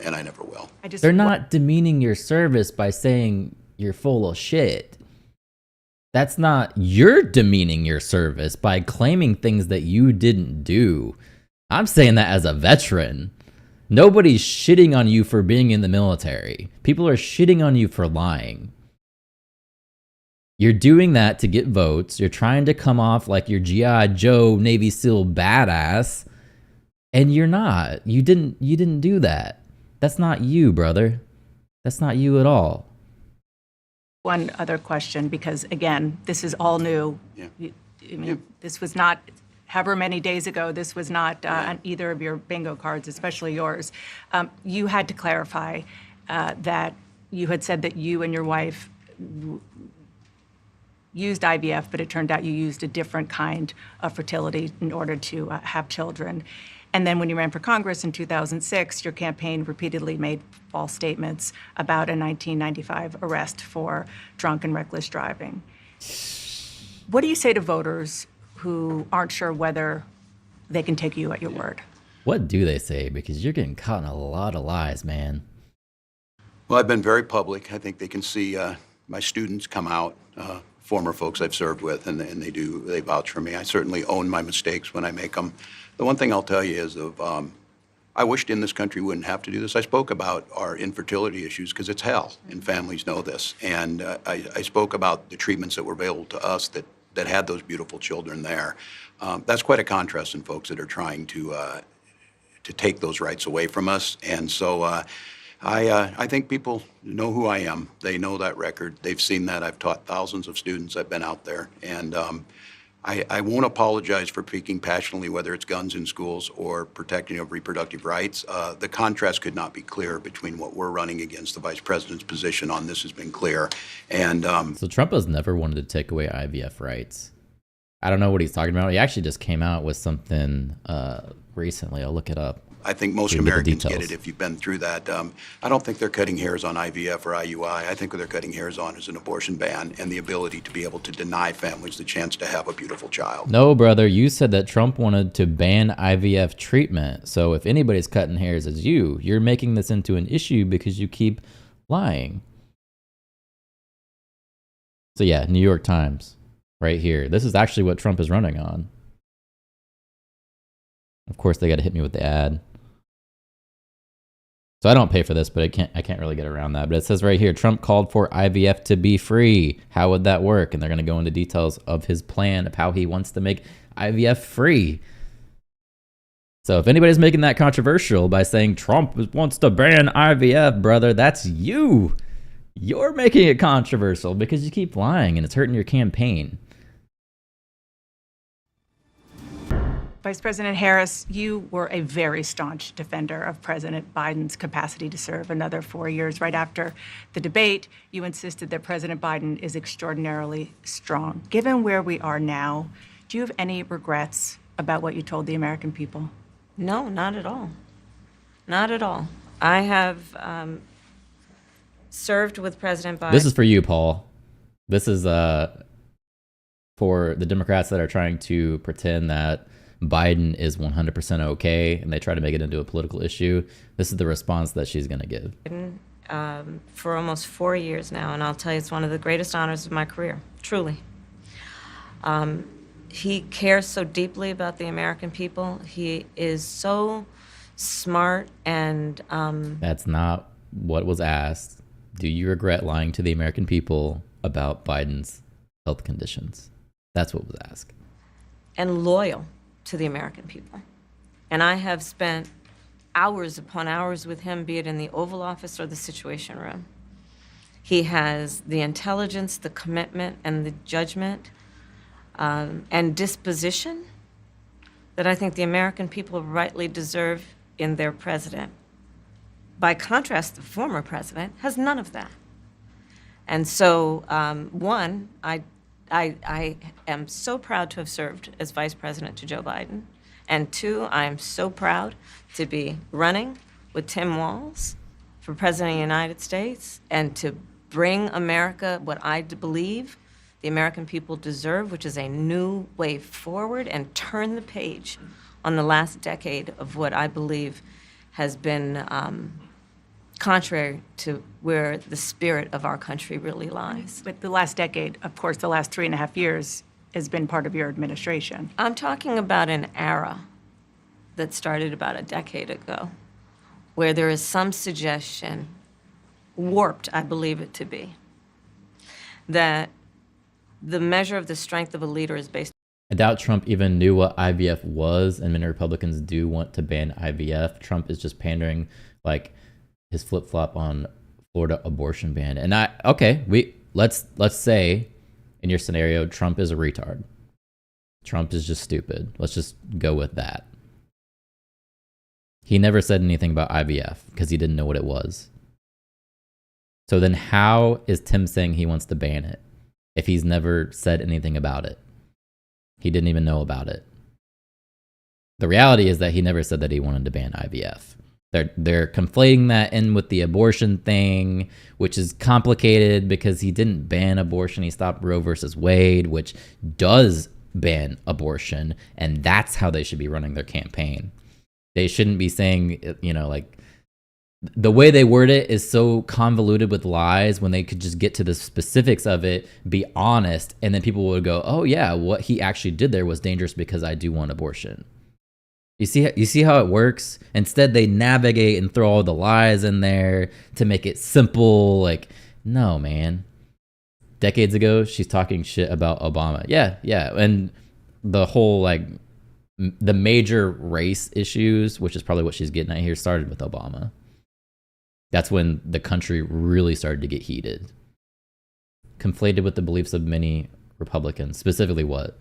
and I never will. They're not demeaning your service by saying you're full of shit. That's not, you're demeaning your service by claiming things that you didn't do. I'm saying that as a veteran. Nobody's shitting on you for being in the military. People are shitting on you for lying. You're doing that to get votes. You're trying to come off like you're G.I. Joe, Navy SEAL badass. And you're not. You didn't do that. That's not you, brother. That's not you at all. One other question, because again, this is all new. Yeah. This was not, however many days ago, this was not on either of your bingo cards, especially yours. You had to clarify that you had said that you and your wife used IVF, but it turned out you used a different kind of fertility in order to have children. And then when you ran for Congress in 2006, your campaign repeatedly made false statements about a 1995 arrest for drunk and reckless driving. What do you say to voters who aren't sure whether they can take you at your word? What do they say? Because you're getting caught in a lot of lies, man. Well, I've been very public. I think they can see my students come out, former folks I've served with, and they vouch for me. I certainly own my mistakes when I make them. The one thing I'll tell you is I wished in this country wouldn't have to do this. I spoke about our infertility issues because it's hell, and families know this. And I spoke about the treatments that were available to us that had those beautiful children there. That's quite a contrast in folks that are trying to take those rights away from us. And so I think people know who I am. They know that record. They've seen that. I've taught thousands of students. I've been out there. And I won't apologize for speaking passionately, whether it's guns in schools or protecting of reproductive rights. The contrast could not be clearer between what we're running against. The vice president's position on this has been clear. And so Trump has never wanted to take away IVF rights. I don't know what he's talking about. He actually just came out with something recently. I'll look it up. I think most Americans get it if you've been through that. I don't think they're cutting hairs on IVF or IUI. I think what they're cutting hairs on is an abortion ban and the ability to be able to deny families the chance to have a beautiful child. No, brother, you said that Trump wanted to ban IVF treatment. So if anybody's cutting hairs, it's you. You're making this into an issue because you keep lying. So yeah, New York Times, right here. This is actually what Trump is running on. Of course, they got to hit me with the ad. So I don't pay for this, but I can't really get around that. But it says right here, Trump called for IVF to be free. How would that work? And they're going to go into details of his plan of how he wants to make IVF free. So if anybody's making that controversial by saying Trump wants to ban IVF, brother, that's you. You're making it controversial because you keep lying and it's hurting your campaign. Vice President Harris, you were a very staunch defender of President Biden's capacity to serve another 4 years. Right after the debate, you insisted that President Biden is extraordinarily strong. Given where we are now, do you have any regrets about what you told the American people? No, not at all. Not at all. I have served with President Biden. This is for you, Paul. This is for the Democrats that are trying to pretend that Biden is 100% okay, and they try to make it into a political issue. This is the response that she's going to give. For almost 4 years now, and I'll tell you, it's one of the greatest honors of my career, truly. he cares so deeply about the American people. He is so smart and That's not what was asked. Do you regret lying to the American people about Biden's health conditions? That's what was asked. and loyal to the American people. And I have spent hours upon hours with him, be it in the Oval Office or the Situation Room. He has the intelligence, the commitment, and the judgment and disposition that I think the American people rightly deserve in their president. By contrast, the former president has none of that. And so, one, I am so proud to have served as vice president to Joe Biden. And two, I am so proud to be running with Tim Walz for president of the United States and to bring America what I believe the American people deserve, which is a new way forward, and turn the page on the last decade of what I believe has been contrary to where the spirit of our country really lies. But the last decade, of course, the last 3.5 years has been part of your administration. I'm talking about an era that started about a decade ago, where there is some suggestion, warped I believe it to be, that the measure of the strength of a leader is based. I doubt Trump even knew what IVF was, and many Republicans do want to ban IVF. Trump is just pandering, like his flip-flop on Florida abortion ban. And let's say in your scenario, Trump is a retard. Trump is just stupid. Let's just go with that. He never said anything about IVF because he didn't know what it was. So then how is Tim saying he wants to ban it if he's never said anything about it? He didn't even know about it. The reality is that he never said that he wanted to ban IVF. They're conflating that in with the abortion thing, which is complicated because he didn't ban abortion. He stopped Roe versus Wade, which does ban abortion, and that's how they should be running their campaign. They shouldn't be saying, like, the way they word it is so convoluted with lies when they could just get to the specifics of it, be honest, and then people would go, oh yeah, what he actually did there was dangerous because I do want abortion. You see how it works? Instead, they navigate and throw all the lies in there to make it simple. Like, no, man. Decades ago, she's talking shit about Obama. Yeah. And the whole, the major race issues, which is probably what she's getting at here, started with Obama. That's when the country really started to get heated. Conflated with the beliefs of many Republicans. Specifically what?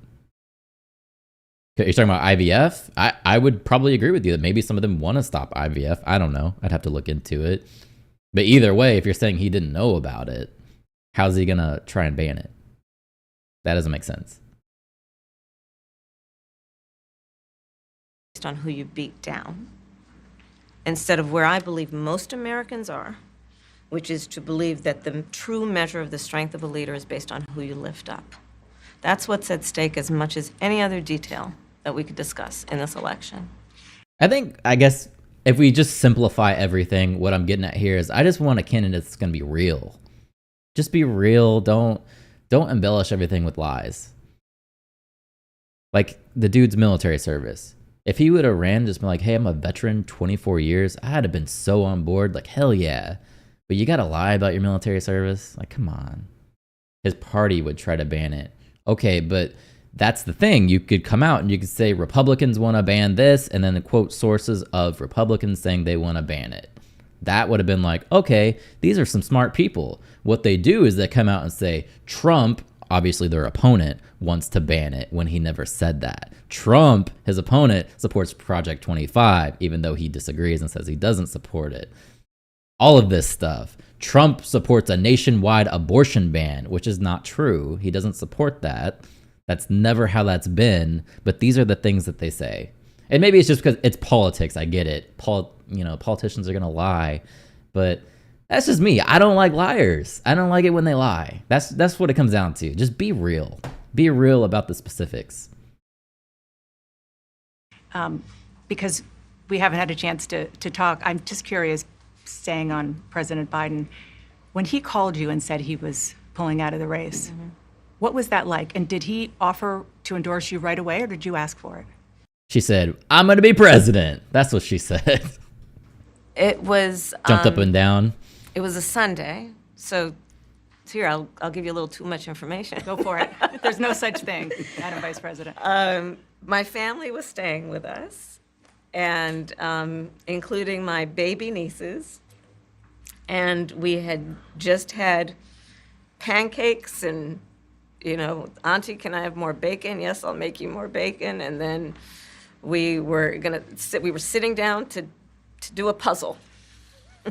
You're talking about IVF? I would probably agree with you that maybe some of them want to stop IVF. I don't know. I'd have to look into it. But either way, if you're saying he didn't know about it, how's he going to try and ban it? That doesn't make sense. Based on who you beat down, instead of where I believe most Americans are, which is to believe that the true measure of the strength of a leader is based on who you lift up. That's what's at stake as much as any other detail that we could discuss in this election. I guess if we just simplify everything, what I'm getting at here is I just want a candidate that's going to be real. Just be real. Don't embellish everything with lies. Like the dude's military service. If he would have ran, just been like, hey, I'm a veteran, 24 years, I'd have been so on board. Like, hell yeah. But you got to lie about your military service? Like, come on. His party would try to ban it. Okay, but that's the thing. You could come out and you could say Republicans want to ban this, and then quote sources of Republicans saying they want to ban it. That would have been like, okay, these are some smart people. What they do is they come out and say Trump, obviously their opponent, wants to ban it when he never said that. Trump, his opponent, supports Project 25, even though he disagrees and says he doesn't support it. All of this stuff. Trump supports a nationwide abortion ban, which is not true. He doesn't support that. That's never how that's been. But these are the things that they say. And maybe it's just because it's politics. I get it. Politicians are going to lie. But that's just me. I don't like liars. I don't like it when they lie. That's what it comes down to. Just be real. Be real about the specifics. Because we haven't had a chance to talk, I'm just curious, staying on President Biden, when he called you and said he was pulling out of the race, what was that like? And did he offer to endorse you right away, or did you ask for it? She said, "I'm going to be president." That's what she said. It was Jumped up and down. It was a Sunday, so here I'll give you a little too much information. Go for it. There's no such thing, Madam Vice President. My family was staying with us, and including my baby nieces, and we had just had pancakes and, Auntie, can I have more bacon? Yes, I'll make you more bacon. And then we were sitting down to do a puzzle.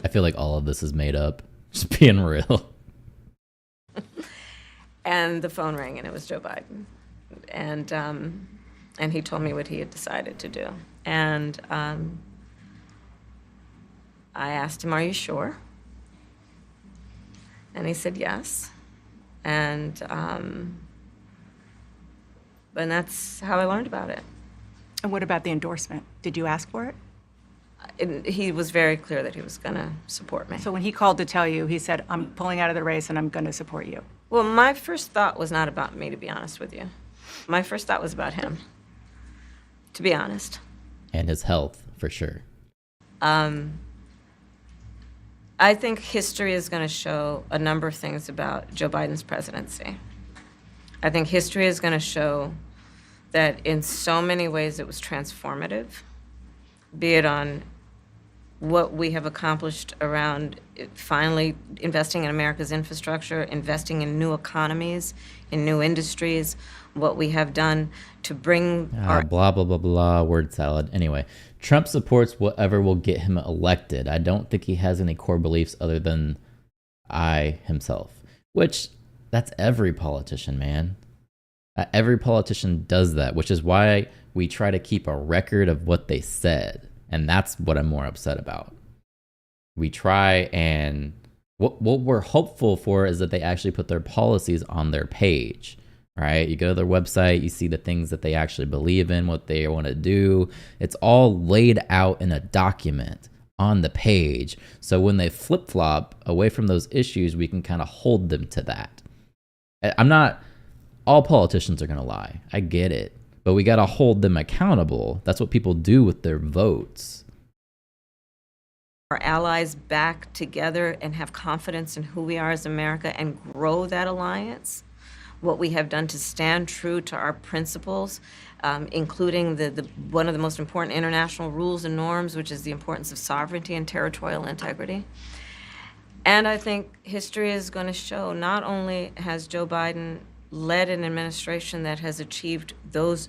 I feel like all of this is made up. Just being real. And the phone rang, and it was Joe Biden. And he told me what he had decided to do. And I asked him, "Are you sure?" And he said yes. And that's how I learned about it. And what about the endorsement? Did you ask for it? He was very clear that he was going to support me. So when he called to tell you, he said, "I'm pulling out of the race and I'm going to support you." Well, my first thought was not about me, to be honest with you. My first thought was about him, to be honest. And his health, for sure. I think history is going to show a number of things about Joe Biden's presidency. I think history is going to show that in so many ways it was transformative, be it on what we have accomplished around finally investing in America's infrastructure, investing in new economies, in new industries, what we have done to bring our... Blah, blah, blah, blah, word salad. Anyway, Trump supports whatever will get him elected. I don't think he has any core beliefs other than I himself, which that's every politician, man. Every politician does that, which is why we try to keep a record of what they said. And that's what I'm more upset about. We try, and what we're hopeful for is that they actually put their policies on their page, right? You go to their website, you see the things that they actually believe in, what they want to do. It's all laid out in a document on the page. So when they flip-flop away from those issues, we can kind of hold them to that. All politicians are going to lie. I get it. But we got to hold them accountable. That's what people do with their votes. Our allies back together and have confidence in who we are as America and grow that alliance. What we have done to stand true to our principles, including one of the most important international rules and norms, which is the importance of sovereignty and territorial integrity. And I think history is going to show not only has Joe Biden led an administration that has achieved those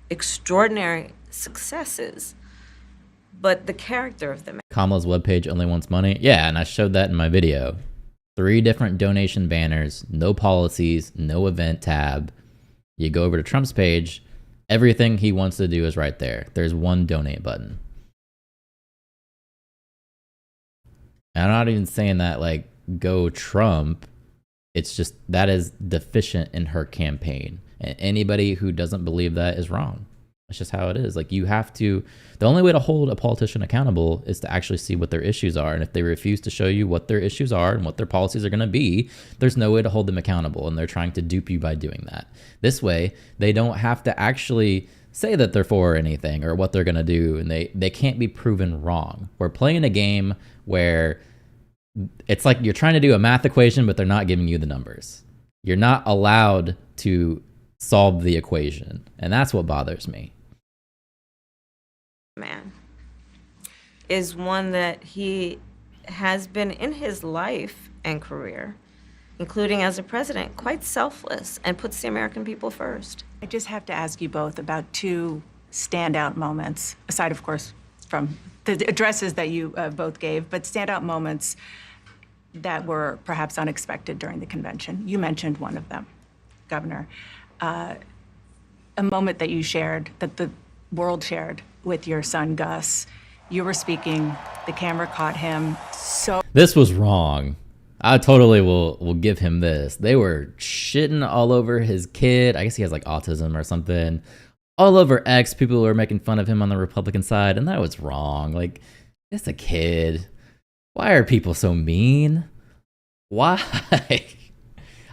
extraordinary successes, but the character of them. Kamala's webpage only wants money. Yeah, and I showed that in my video. 3 different donation banners, no policies, no event tab. You go over to Trump's page, everything he wants to do is right there. There's one donate button. And I'm not even saying that like go Trump. It's just that is deficient in her campaign. And anybody who doesn't believe that is wrong. That's just how it is. Like you have to, the only way to hold a politician accountable is to actually see what their issues are. And if they refuse to show you what their issues are and what their policies are going to be, there's no way to hold them accountable. And they're trying to dupe you by doing that. This way, they don't have to actually say that they're for anything or what they're going to do. And they can't be proven wrong. We're playing a game where it's like you're trying to do a math equation, but they're not giving you the numbers. You're not allowed to solve the equation. And that's what bothers me. Man is one that he has been in his life and career, including as a president, quite selfless and puts the American people first. I just have to ask you both about 2 standout moments, aside, of course, from the addresses that you both gave, but standout moments that were perhaps unexpected during the convention. You mentioned one of them, Governor. A moment that you shared, that the world shared with your son, Gus. You were speaking, the camera caught him so... This was wrong. I totally will give him this. They were shitting all over his kid. I guess he has like autism or something. All over X, people were making fun of him on the Republican side, and that was wrong. Like, it's a kid. Why are people so mean? Why?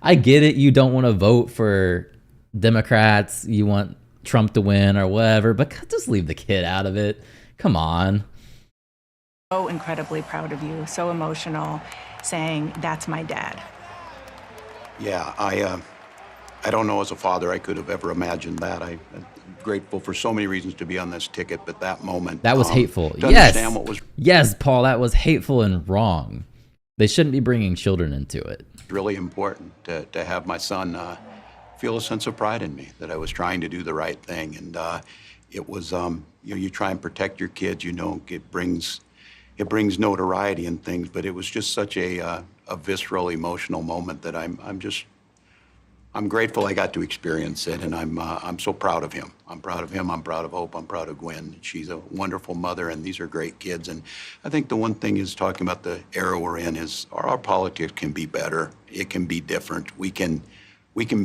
I get it. You don't want to vote for Democrats, you want Trump to win or whatever, but just leave the kid out of it. Come on. So incredibly proud of you, so emotional, saying, "That's my dad." Yeah, I don't know as a father I could have ever imagined that. I'm grateful for so many reasons to be on this ticket, but that moment. That was hateful. To Yes. understand what was Yes, Paul, that was hateful and wrong. They shouldn't be bringing children into it. really important to have my son feel a sense of pride in me, that I was trying to do the right thing. And it was, you try and protect your kids, it brings notoriety and things, but it was just such a visceral, emotional moment that I'm grateful I got to experience it, and I'm so proud of him. I'm proud of him. I'm proud of Hope. I'm proud of Gwen. She's a wonderful mother, and these are great kids. And I think the one thing is, talking about the era we're in, is our politics can be better. It can be different. We can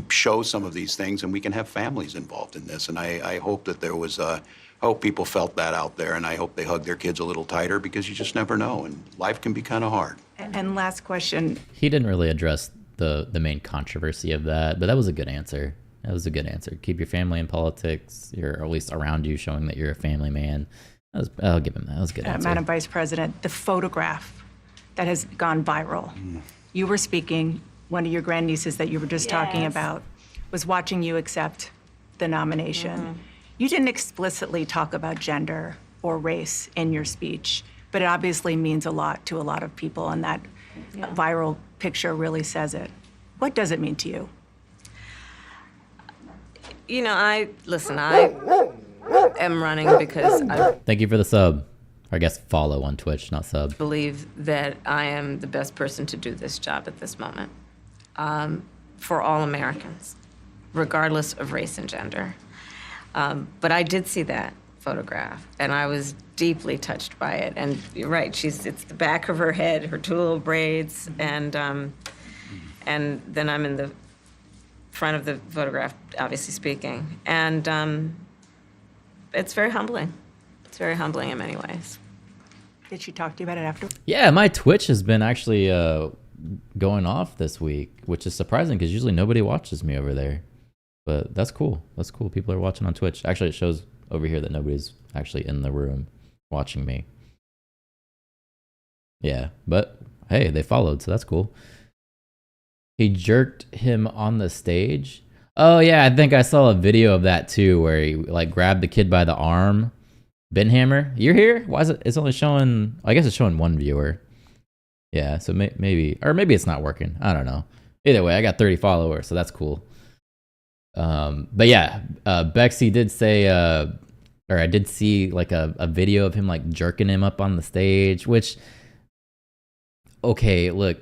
show some of these things, and we can have families involved in this. And I hope that I hope people felt that out there, and I hope they hug their kids a little tighter, because you just never know, and life can be kind of hard. And last question. He didn't really address the main controversy of that, but that was a good answer. That was a good answer. Keep your family in politics, or at least around you, showing that you're a family man. I'll give him that. That was a good answer. Madam Vice President, the photograph that has gone viral. You were speaking, one of your grandnieces that you were just talking Yes. about was watching you accept the nomination. You didn't explicitly talk about gender or race in your speech, but it obviously means a lot to a lot of people, and that viral picture really says it. What does it mean to you? I am running because I Thank you for the sub. Or I guess follow on Twitch, not sub. believe that I am the best person to do this job at this moment, for all Americans, regardless of race and gender. But I did see that photograph, and I was deeply touched by it. And you're right, it's the back of her head, her two little braids, and then I'm in the front of the photograph, obviously speaking. And it's very humbling. It's very humbling in many ways. Did she talk to you about it after? Yeah, my Twitch has been actually going off this week, which is surprising because usually nobody watches me over there. But that's cool. That's cool. People are watching on Twitch. Actually, it shows over here that nobody's actually in the room watching me. Yeah, but hey, they followed, so that's cool. He jerked him on the stage. Oh yeah, I think I saw a video of that too, where he like grabbed the kid by the arm. Ben Hammer, you're here? Why is it? It's only showing. I guess it's showing one viewer. Yeah, so maybe, or maybe it's not working. I don't know. Either way, I got 30 followers, so that's cool. But yeah, Bexy did say, or I did see like a video of him like jerking him up on the stage, which, okay, look,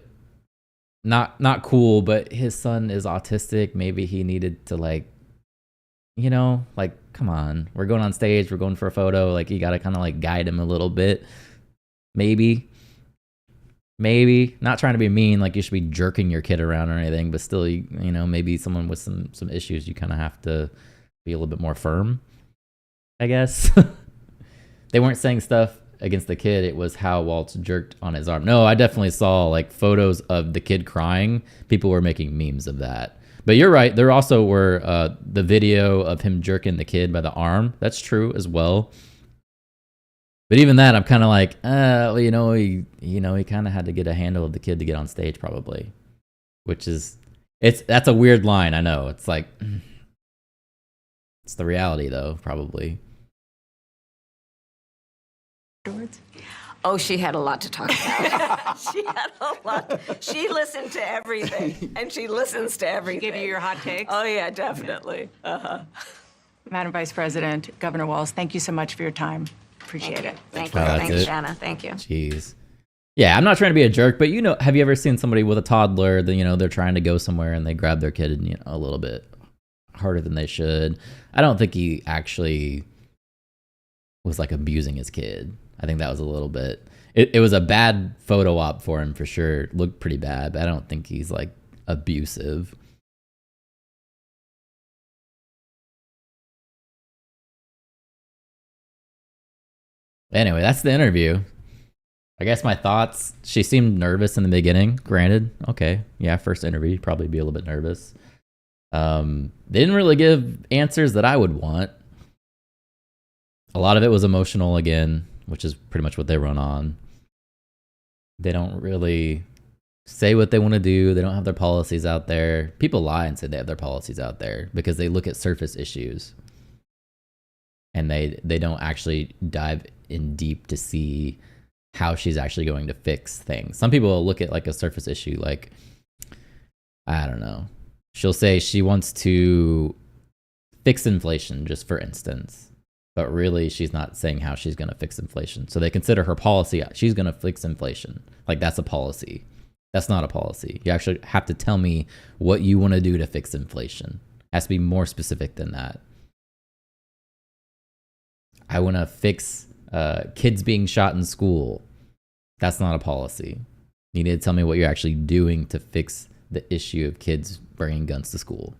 not cool, but his son is autistic. Maybe he needed to like, come on, we're going on stage, we're going for a photo. Like you got to kind of like guide him a little bit. Maybe not trying to be mean, like you should be jerking your kid around or anything, but still, maybe someone with some issues, you kind of have to be a little bit more firm, I guess. They weren't saying stuff against the kid. It was how Waltz jerked on his arm. No, I definitely saw like photos of the kid crying. People were making memes of that. But you're right. There also were the video of him jerking the kid by the arm. That's true as well. But even that, I'm kind of like, he kind of had to get a handle of the kid to get on stage, probably. That's a weird line. I know. It's like, it's the reality, though, probably. Afterwards? Oh, she had a lot to talk about. She had a lot. She listened to everything, and she listens to everything. Give you your hot takes? Oh, yeah, definitely. Madam Vice President, Governor Walz, thank you so much for your time. Appreciate it. Thank Oh, you. that's Thanks, it. Shanna. Thank you. Jeez. Yeah, I'm not trying to be a jerk, but have you ever seen somebody with a toddler that, they're trying to go somewhere and they grab their kid and, a little bit harder than they should? I don't think he actually was like abusing his kid. I think that was a little bit, it was a bad photo op for him for sure. It looked pretty bad, but I don't think he's like abusive. Anyway, that's the interview. I guess my thoughts, she seemed nervous in the beginning, granted. Okay, yeah, first interview, you'd probably be a little bit nervous. They didn't really give answers that I would want. A lot of it was emotional again, which is pretty much what they run on. They don't really say what they want to do. They don't have their policies out there. People lie and say they have their policies out there because they look at surface issues and they don't actually dive in deep to see how she's actually going to fix things. Some people will look at like a surface issue, like, I don't know. She'll say she wants to fix inflation, just for instance. But really, she's not saying how she's going to fix inflation. So they consider her policy, she's going to fix inflation. Like, that's a policy. That's not a policy. You actually have to tell me what you want to do to fix inflation. It has to be more specific than that. I want to fix kids being shot in school. That's not a policy. You need to tell me what you're actually doing to fix the issue of kids bringing guns to school.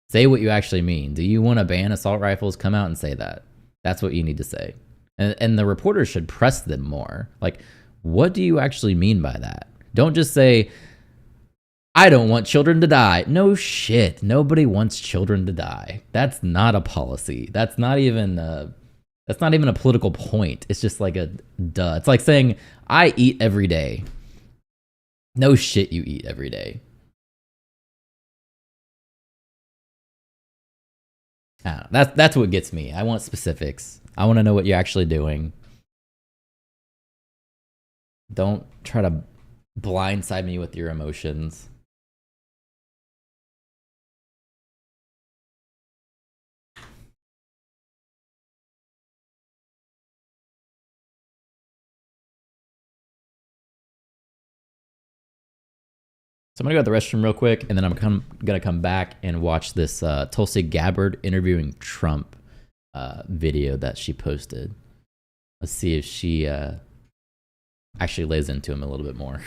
Say what you actually mean. Do you want to ban assault rifles? Come out and say that. That's what you need to say. And the reporters should press them more. Like, what do you actually mean by that? Don't just say, I don't want children to die. No shit. Nobody wants children to die. That's not a policy. That's not even a political point. It's just like a duh. It's like saying, I eat every day. No shit, you eat every day. That's what gets me. I want specifics. I want to know what you're actually doing. Don't try to blindside me with your emotions. So I'm gonna go to the restroom real quick, and then I'm gonna come back and watch this Tulsi Gabbard interviewing Trump video that she posted. Let's see if she actually lays into him a little bit more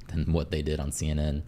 than what they did on CNN.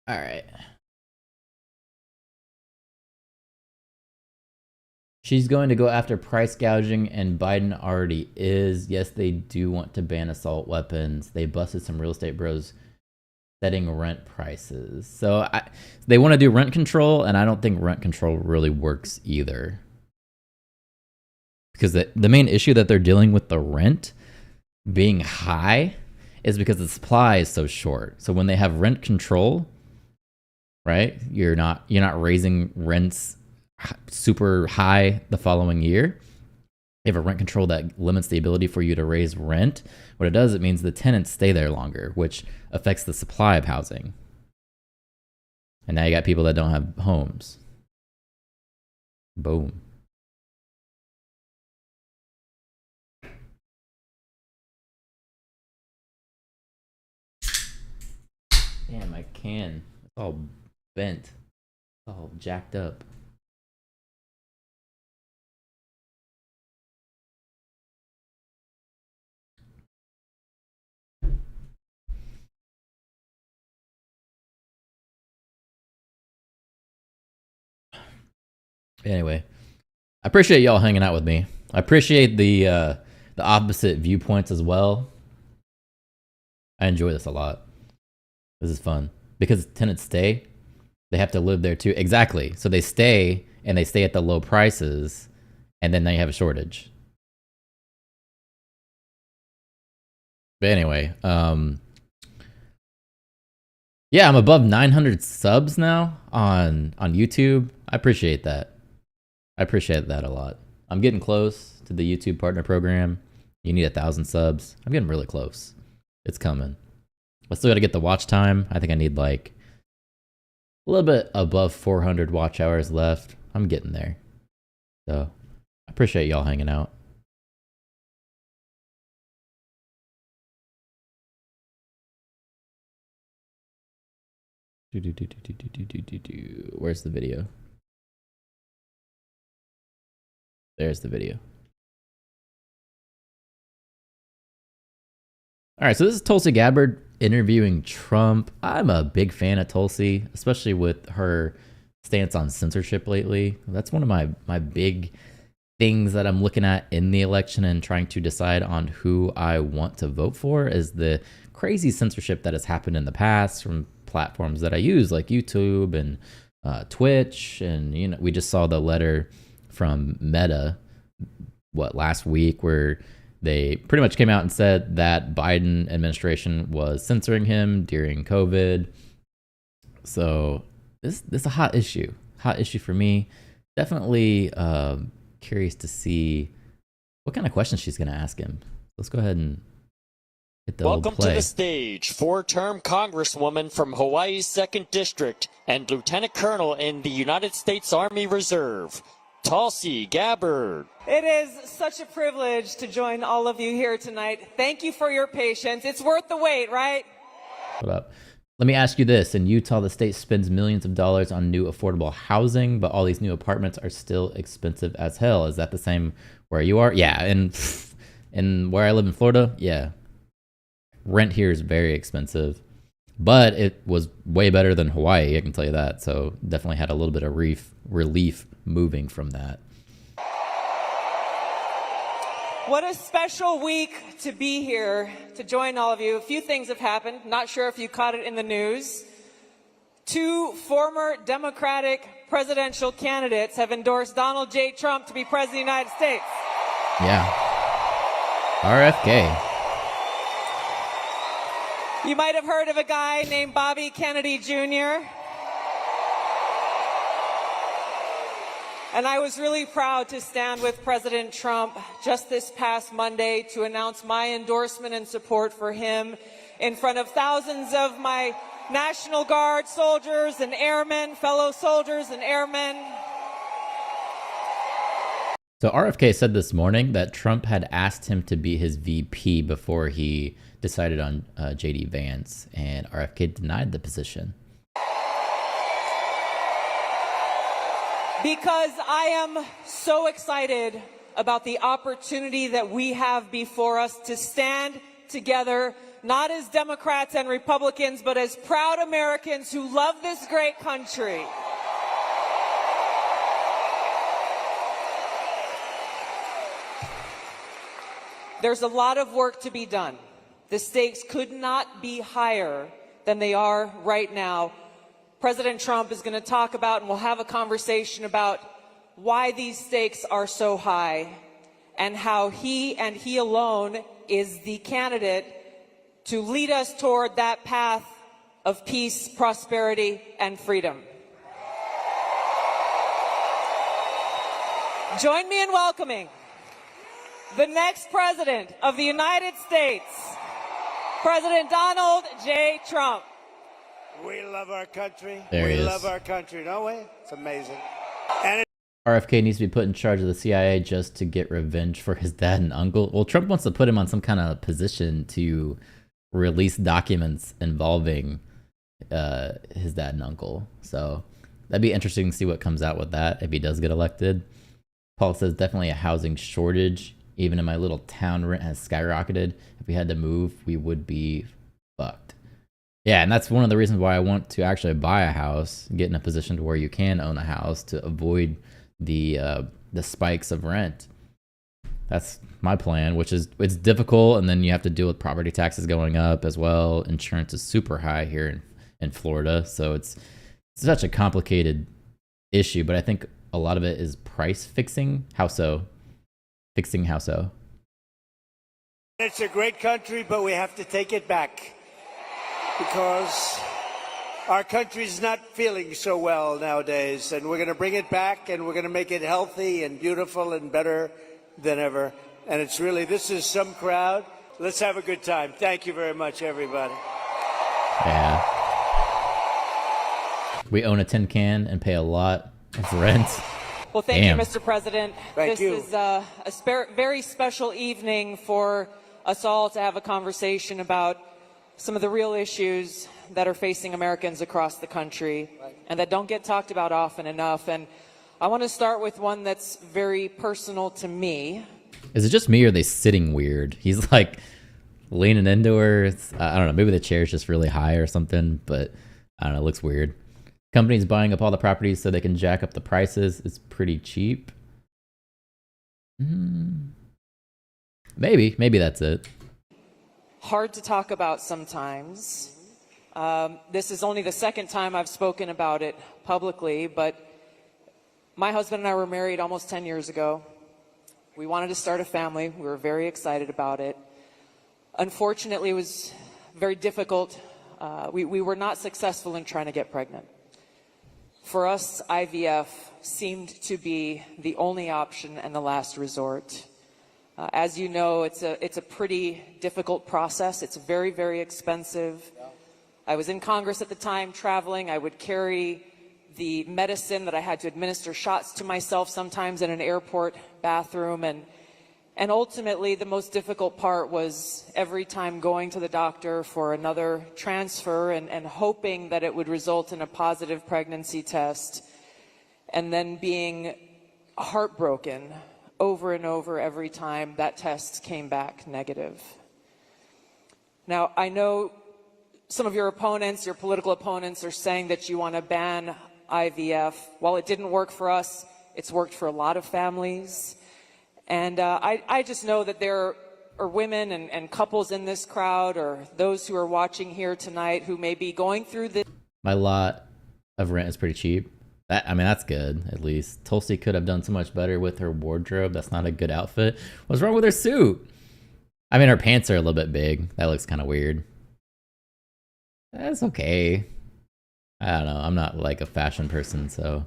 All right. She's going to go after price gouging, and Biden already is. Yes, they do want to ban assault weapons. They busted some real estate bros setting rent prices. So they want to do rent control, and I don't think rent control really works either. Because the main issue that they're dealing with the rent being high is because the supply is so short. So when they have rent control, right, you're not raising rents super high the following year. You have a rent control that limits the ability for you to raise rent. What it does, it means the tenants stay there longer, which affects the supply of housing. And now you got people that don't have homes. Boom. Damn, my can. It's all bent. all jacked up. Anyway, I appreciate y'all hanging out with me. I appreciate the opposite viewpoints as well. I enjoy this a lot. This is fun because tenants stay. They have to live there too. Exactly. So they stay and they stay at the low prices, and then they have a shortage. But anyway, yeah, I'm above 900 subs now on YouTube. I appreciate that. I appreciate that a lot. I'm getting close to the YouTube partner program. You need 1,000 subs. I'm getting really close. It's coming. I still got to get the watch time. I think I need like a little bit above 400 watch hours left. I'm getting there. So I appreciate y'all hanging out. Where's the video? There's the video. All right, so this is Tulsi Gabbard interviewing Trump. I'm a big fan of Tulsi, especially with her stance on censorship lately. That's one of my big things that I'm looking at in the election and trying to decide on who I want to vote for is the crazy censorship that has happened in the past from platforms that I use like YouTube and Twitch. And, you know, we just saw the letter from Meta, last week, where they pretty much came out and said that Biden administration was censoring him during COVID. So this is a hot issue for me. Definitely curious to see what kind of questions she's going to ask him. Let's go ahead and hit the Welcome play. to the stage, four-term Congresswoman from Hawaii's 2nd District and Lieutenant Colonel in the United States Army Reserve, Tulsi Gabbard. It is such a privilege to join all of you here tonight. Thank you for your patience. It's worth the wait, right? Hold up. Let me ask you this. In Utah, the state spends millions of dollars on new affordable housing, but all these new apartments are still expensive as hell. Is that the same where you are? Yeah. And where I live in Florida, yeah. Rent here is very expensive, but it was way better than Hawaii, I can tell you that. So definitely had a little bit of relief moving from that. What a special week to be here to join all of you. A few things have happened. Not sure if you caught it in the news. 2 former Democratic presidential candidates have endorsed Donald J. Trump to be president of the United States. Yeah. RFK. You might have heard of a guy named Bobby Kennedy Jr. And I was really proud to stand with President Trump just this past Monday to announce my endorsement and support for him in front of thousands of my National Guard soldiers and airmen, fellow soldiers and airmen. So RFK said this morning that Trump had asked him to be his VP before he decided on J.D. Vance, and RFK denied the position. Because I am so excited about the opportunity that we have before us to stand together, not as Democrats and Republicans, but as proud Americans who love this great country. There's a lot of work to be done. The stakes could not be higher than they are right now. President Trump is going to talk about, and we'll have a conversation about why these stakes are so high and how he and he alone is the candidate to lead us toward that path of peace, prosperity, and freedom. Join me in welcoming the next president of the United States, President Donald J. Trump. We love our country. There he we is. love our country, don't we? It's amazing. And RFK needs to be put in charge of the CIA just to get revenge for his dad and uncle. Well, Trump wants to put him on some kind of position to release documents involving his dad and uncle. So that'd be interesting to see what comes out with that if he does get elected. Paul says definitely a housing shortage. Even in my little town, rent has skyrocketed. If we had to move, we would be fucked. Yeah, and that's one of the reasons why I want to actually buy a house, get in a position to where you can own a house to avoid the spikes of rent. That's my plan, which is it's difficult, and then you have to deal with property taxes going up as well. Insurance is super high here in Florida, so it's such a complicated issue. But I think a lot of it is price fixing. How so? Fixing how so? It's a great country, but we have to take it back because our country's not feeling so well nowadays, and we're going to bring it back, and we're going to make it healthy and beautiful and better than ever. And it's really, this is some crowd. Let's have a good time. Thank you very much, everybody. Yeah. We own a tin can and pay a lot of rent. Well, thank Damn. you, Mr. President. Thank you. This is a very special evening for us all to have a conversation about some of the real issues that are facing Americans across the country and that don't get talked about often enough. And I want to start with one that's very personal to me. Is it just me or are they sitting weird? He's like leaning into her. I don't know. Maybe the chair's just really high or something, but I don't know. It looks weird. Companies buying up all the properties so they can jack up the prices. It's pretty cheap. Maybe that's it. Hard to talk about sometimes. This is only the second time I've spoken about it publicly, but my husband and I were married almost 10 years ago. We wanted to start a family. We were very excited about it. Unfortunately, it was very difficult. We were not successful in trying to get pregnant. For us, IVF seemed to be the only option and the last resort. As you know, it's a pretty difficult process. It's very, very expensive. I was in Congress at the time, traveling. I would carry the medicine that I had to administer shots to myself sometimes in an airport bathroom. And ultimately, the most difficult part was every time going to the doctor for another transfer and hoping that it would result in a positive pregnancy test, and then being heartbroken over and over every time that test came back negative. Now, I know some of your opponents, your political opponents, are saying that you want to ban IVF. While it didn't work for us, it's worked for a lot of families. And I just know that there are women and couples in this crowd, or those who are watching here tonight, who may be going through this. My lot of rent is pretty cheap. That's good, at least. Tulsi could have done so much better with her wardrobe. That's not a good outfit. What's wrong with her suit? Her pants are a little bit big. That looks kind of weird. That's okay. I don't know. I'm not like a fashion person, so.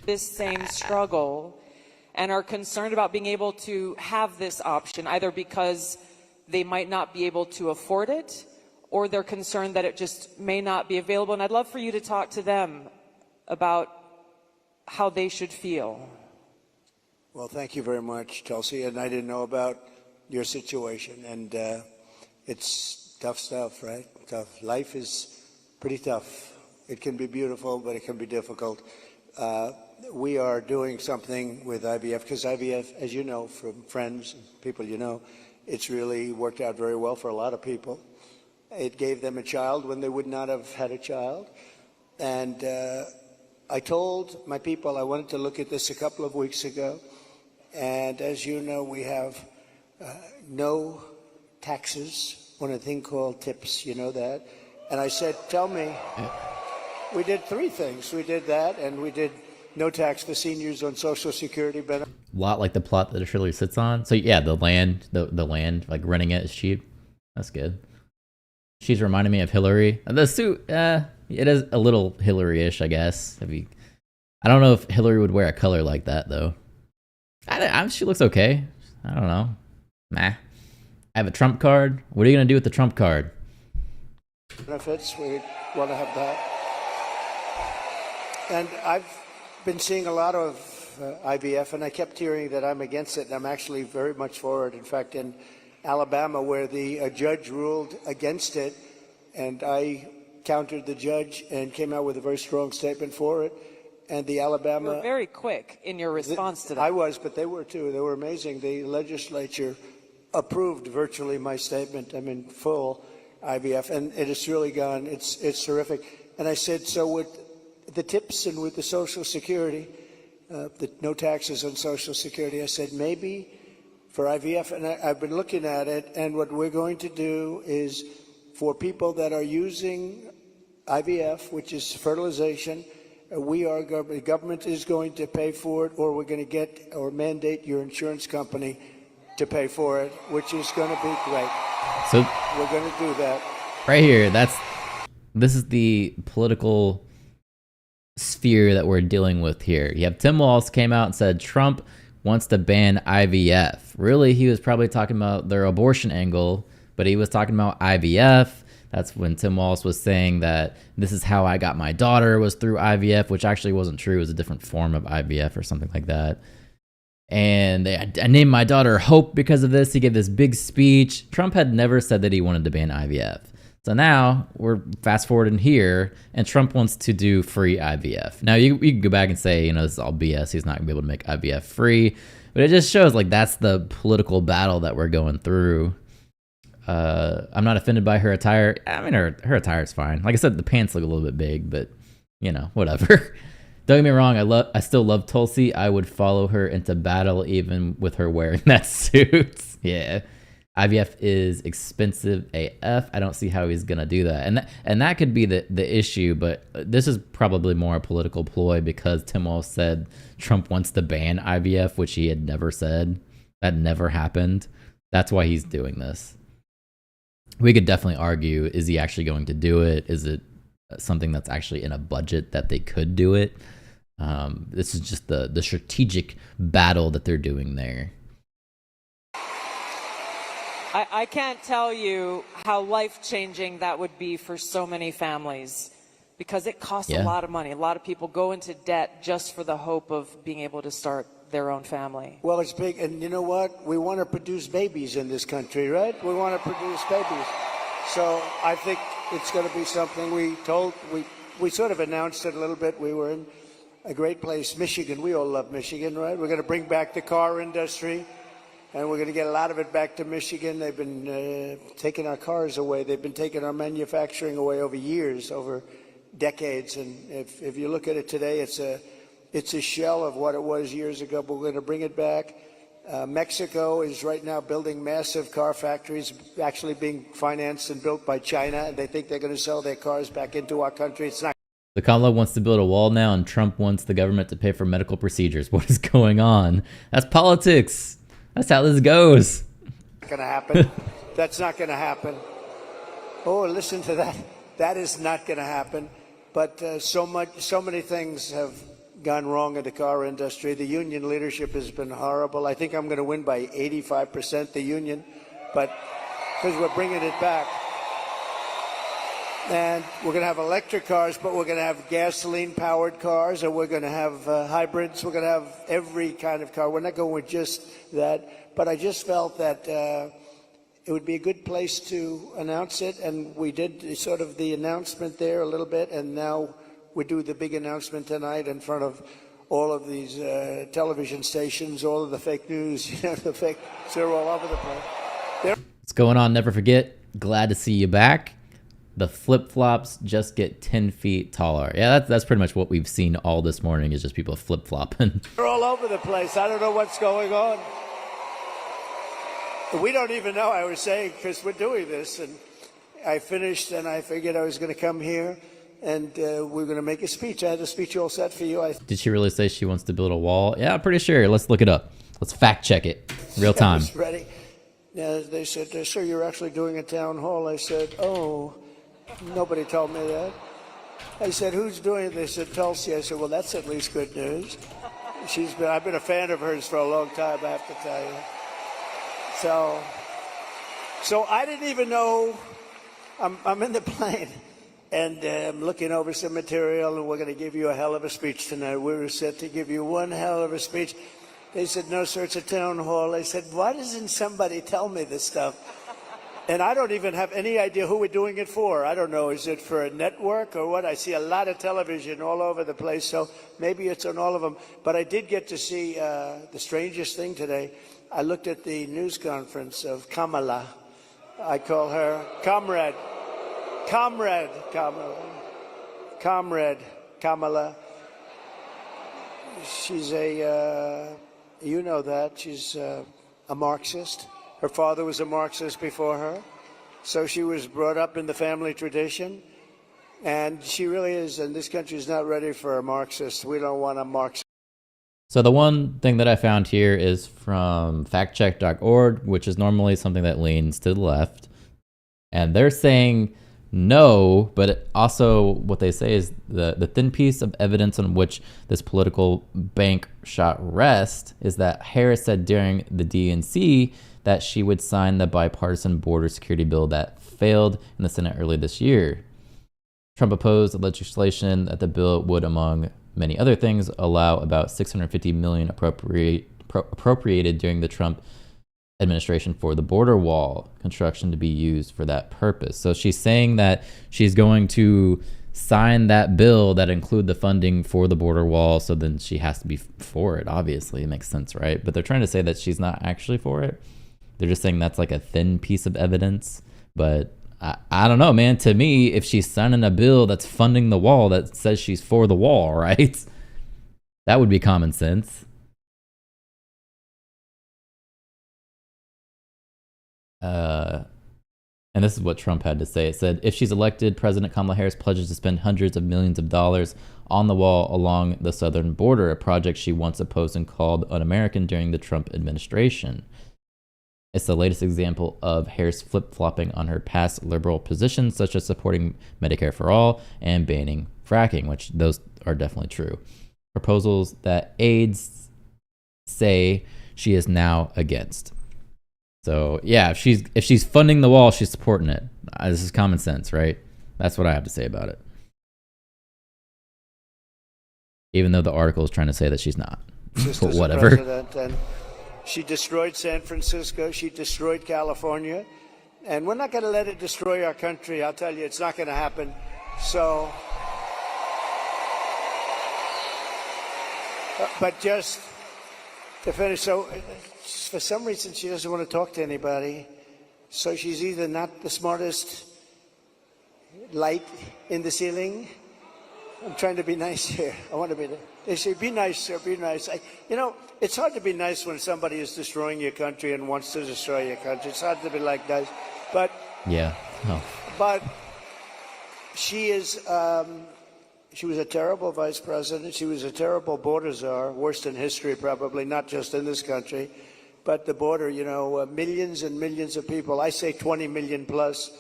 This same struggle, and are concerned about being able to have this option, either because they might not be able to afford it, or they're concerned that it just may not be available. And I'd love for you to talk to them about how they should feel. Well, thank you very much, Tulsi. And I didn't know about your situation. And it's tough stuff, right? Tough. Life is pretty tough. It can be beautiful, but it can be difficult. We are doing something with IVF, because IVF, as you know from friends and people you know, it's really worked out very well for a lot of people. It gave them a child when they would not have had a child. And I told my people I wanted to look at this a couple of weeks ago. And as you know, we have no taxes on a thing called tips. You know that? And I said, tell me. We did three things. We did that, and we did no tax for seniors on Social Security benefits. A lot like the plot that Shirley sits on. So yeah, the land, like renting it is cheap. That's good. She's reminding me of Hillary. The suit, it is a little Hillary-ish, I guess. I don't know if Hillary would wear a color like that, though. She looks okay. I don't know. Nah. I have a Trump card. What are you going to do with the Trump card? Benefits, we want to have that. And I've been seeing a lot of IVF, and I kept hearing that I'm against it, and I'm actually very much for it. In fact, in Alabama, where the judge ruled against it, and I countered the judge and came out with a very strong statement for it. and the You Alabama. were very quick in your response to that. I was, but they were too. They were amazing. The legislature approved virtually my statement. I'm in full IVF, and it has really gone. It's terrific. And I said, so with the tips and with the Social Security, the no taxes on Social Security, I said maybe for IVF, and I've been looking at it, and what we're going to do is for people that are using IVF, which is fertilization, the government is going to pay for it, or we're going to get or mandate your insurance company to pay for it, which is going to be great. So We're going to do that. right here, this is the political sphere that we're dealing with here. You have Tim Walz came out and said Trump wants to ban IVF. Really, he was probably talking about their abortion angle, but he was talking about IVF. That's when Tim Walz was saying that this is how I got my daughter was through IVF, which actually wasn't true. It was a different form of IVF or something like that. And I named my daughter Hope because of this. He gave this big speech. Trump had never said that he wanted to ban IVF. So now we're fast forwarding here, and Trump wants to do free IVF. Now you can go back and say, this is all BS. He's not gonna be able to make IVF free, but it just shows like that's the political battle that we're going through. I'm not offended by her attire. I mean, her attire is fine. Like I said, the pants look a little bit big, but whatever. Don't get me wrong. I still love Tulsi. I would follow her into battle even with her wearing that suit. Yeah. IVF is expensive AF. I don't see how he's gonna do that, and that could be the issue. But this is probably more a political ploy because Tim Walz said Trump wants to ban IVF, which he had never said. That never happened. That's why he's doing this. We could definitely argue: is he actually going to do it? Is it something that's actually in a budget that they could do it? This is just the strategic battle that they're doing there. I can't tell you how life-changing that would be for so many families because it costs a lot of money. A lot of people go into debt just for the hope of being able to start their own family. Well, it's big, and you know what? We want to produce babies in this country, right? We want to produce babies. So I think it's going to be something we sort of announced it a little bit. We were in a great place, Michigan. We all love Michigan, right? We're going to bring back the car industry. And we're going to get a lot of it back to Michigan. They've been taking our cars away. They've been taking our manufacturing away over years, over decades. And if you look at it today, it's a shell of what it was years ago, but we're going to bring it back. Mexico is right now building massive car factories, actually being financed and built by China. And they think they're going to sell their cars back into our country. It's not. The Kamala wants to build a wall now, and Trump wants the government to pay for medical procedures. What is going on? That's politics. That's how this goes. Not going to happen. That's not going to happen. Oh, listen to that. That is not going to happen. But so many things have gone wrong in the car industry. The union leadership has been horrible. I think I'm going to win by 85%, the union, but because we're bringing it back. And we're going to have electric cars, but we're going to have gasoline-powered cars, and we're going to have hybrids. We're going to have every kind of car. We're not going with just that. But I just felt that it would be a good place to announce it, and we did sort of the announcement there a little bit, and now we do the big announcement tonight in front of all of these television stations, all of the fake news, the fake, they're all over the place. What's going on? Never forget. Glad to see you back. The flip-flops just get 10 feet taller. Yeah, that's pretty much what we've seen all this morning is just people flip-flopping. They're all over the place. I don't know what's going on. We don't even know, I was saying, because we're doing this. And I finished, and I figured I was going to come here, and we're going to make a speech. I had a speech all set for you. Did she really say she wants to build a wall? Yeah, I'm pretty sure. Let's look it up. Let's fact-check it. Real time. I was ready. Now, they said, sir, you're actually doing a town hall. I said, oh. Nobody told me that. I said, who's doing it? They said, Tulsi. I said, well, that's at least good news. I've been a fan of hers for a long time, I have to tell you. So I didn't even know. I'm in the plane, and I'm looking over some material, and we're going to give you a hell of a speech tonight. We were set to give you one hell of a speech. They said, no, sir, it's a town hall. I said, why doesn't somebody tell me this stuff? And I don't even have any idea who we're doing it for. I don't know. Is it for a network or what? I see a lot of television all over the place, so maybe it's on all of them. But I did get to see the strangest thing today. I looked at the news conference of Kamala. I call her Comrade. Comrade Kamala. She's you know that. She's a Marxist. Her father was a Marxist before her, so she was brought up in the family tradition, and she really is, and this country is not ready for a Marxist. We don't want a Marxist. So the one thing that I found here is from factcheck.org, which is normally something that leans to the left, and they're saying no, but also what they say is the thin piece of evidence on which this political bank shot rests is that Harris said during the DNC that she would sign the bipartisan border security bill that failed in the Senate early this year. Trump opposed legislation that the bill would, among many other things, allow about $650 million appropriated during the Trump administration for the border wall construction to be used for that purpose. So she's saying that she's going to sign that bill that include the funding for the border wall, so then she has to be for it. Obviously, it makes sense, right? But they're trying to say that she's not actually for it. They're just saying that's like a thin piece of evidence. But I don't know, man. To me, if she's signing a bill that's funding the wall that says she's for the wall, right? That would be common sense. And this is what Trump had to say. It said, if she's elected, President Kamala Harris pledges to spend hundreds of millions of dollars on the wall along the southern border, a project she once opposed and called un-American during the Trump administration. It's the latest example of Harris flip-flopping on her past liberal positions, such as supporting Medicare for all and banning fracking, which those are definitely true. Proposals that aides say she is now against. So yeah, if she's funding the wall, she's supporting it. This is common sense, right? That's what I have to say about it. Even though the article is trying to say that she's not. But whatever. And she destroyed San Francisco. She destroyed California. And we're not going to let it destroy our country. I'll tell you, it's not going to happen. So, but just to finish, so for some reason she doesn't want to talk to anybody. So she's either not the smartest light in the ceiling. I'm trying to be nice here. I want to be. They say, be nice, sir, be nice. It's hard to be nice when somebody is destroying your country and wants to destroy your country. It's hard to be like nice. But yeah. Oh. But she is. She was a terrible vice president. She was a terrible border czar, worst in history probably, not just in this country. But the border, millions and millions of people, I say 20 million plus,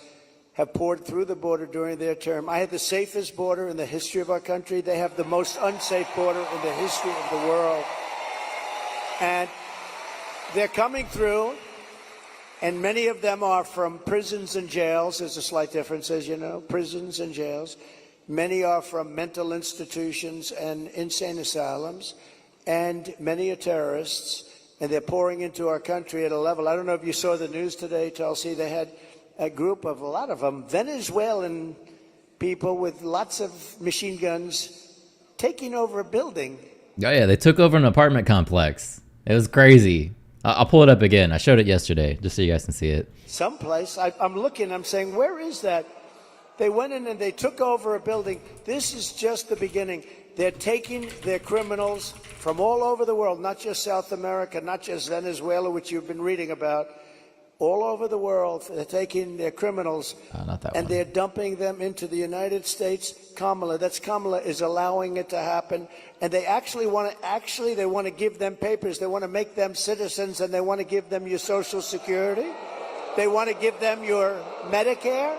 have poured through the border during their term. I had the safest border in the history of our country. They have the most unsafe border in the history of the world. And they're coming through, and many of them are from prisons and jails. There's a slight difference, as you know, prisons and jails. Many are from mental institutions and insane asylums, and many are terrorists, and they're pouring into our country at a level. I don't know if you saw the news today, Tulsi. They had a group of, a lot of them, Venezuelan people with lots of machine guns taking over a building. Oh yeah, they took over an apartment complex. It was crazy. I'll pull it up again. I showed it yesterday, just so you guys can see it. Someplace. I'm looking, I'm saying, where is that? They went in and they took over a building. This is just the beginning. They're taking their criminals from all over the world, not just South America, not just Venezuela, which you've been reading about, all over the world. They're taking their criminals and they're dumping them into the United States. Kamala is allowing it to happen. And they actually want to give them papers. They want to make them citizens, and they want to give them your Social Security. They want to give them your Medicare.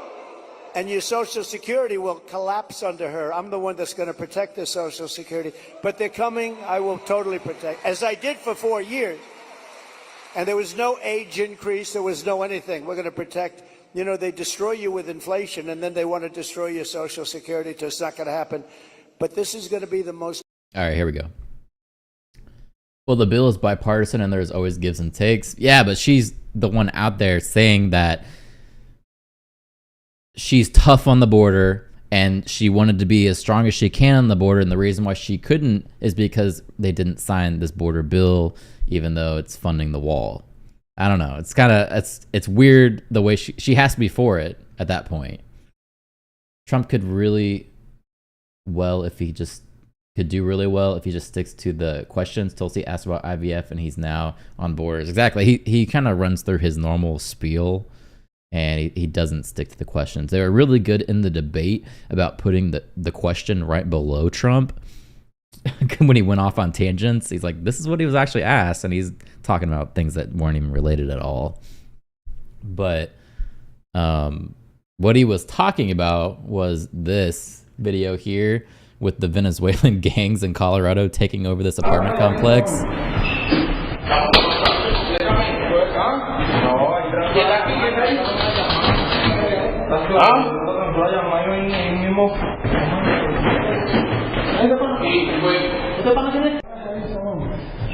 And your Social Security will collapse under her. I'm the one that's going to protect the Social Security. But they're coming, I will totally protect, as I did for 4 years. And there was no age increase, there was no anything. We're going to protect. They destroy you with inflation, and then they want to destroy your Social Security, so it's not going to happen. But this is going to be the most... All right, here we go. Well, the bill is bipartisan, and there's always gives and takes. Yeah, but she's the one out there saying that she's tough on the border and she wanted to be as strong as she can on the border. And the reason why she couldn't is because they didn't sign this border bill, even though it's funding the wall. I don't know. It's kind of, it's weird the way she has to be for it at that point. Trump could really well if he just could do really well if he just sticks to the questions. Tulsi asked about IVF and he's now on borders. Exactly. He kind of runs through his normal spiel and he doesn't stick to the questions. They were really good in the debate about putting the question right below Trump. When he went off on tangents, he's like, this is what he was actually asked, and he's talking about things that weren't even related at all. But what he was talking about was this video here with the Venezuelan gangs in Colorado taking over this apartment complex.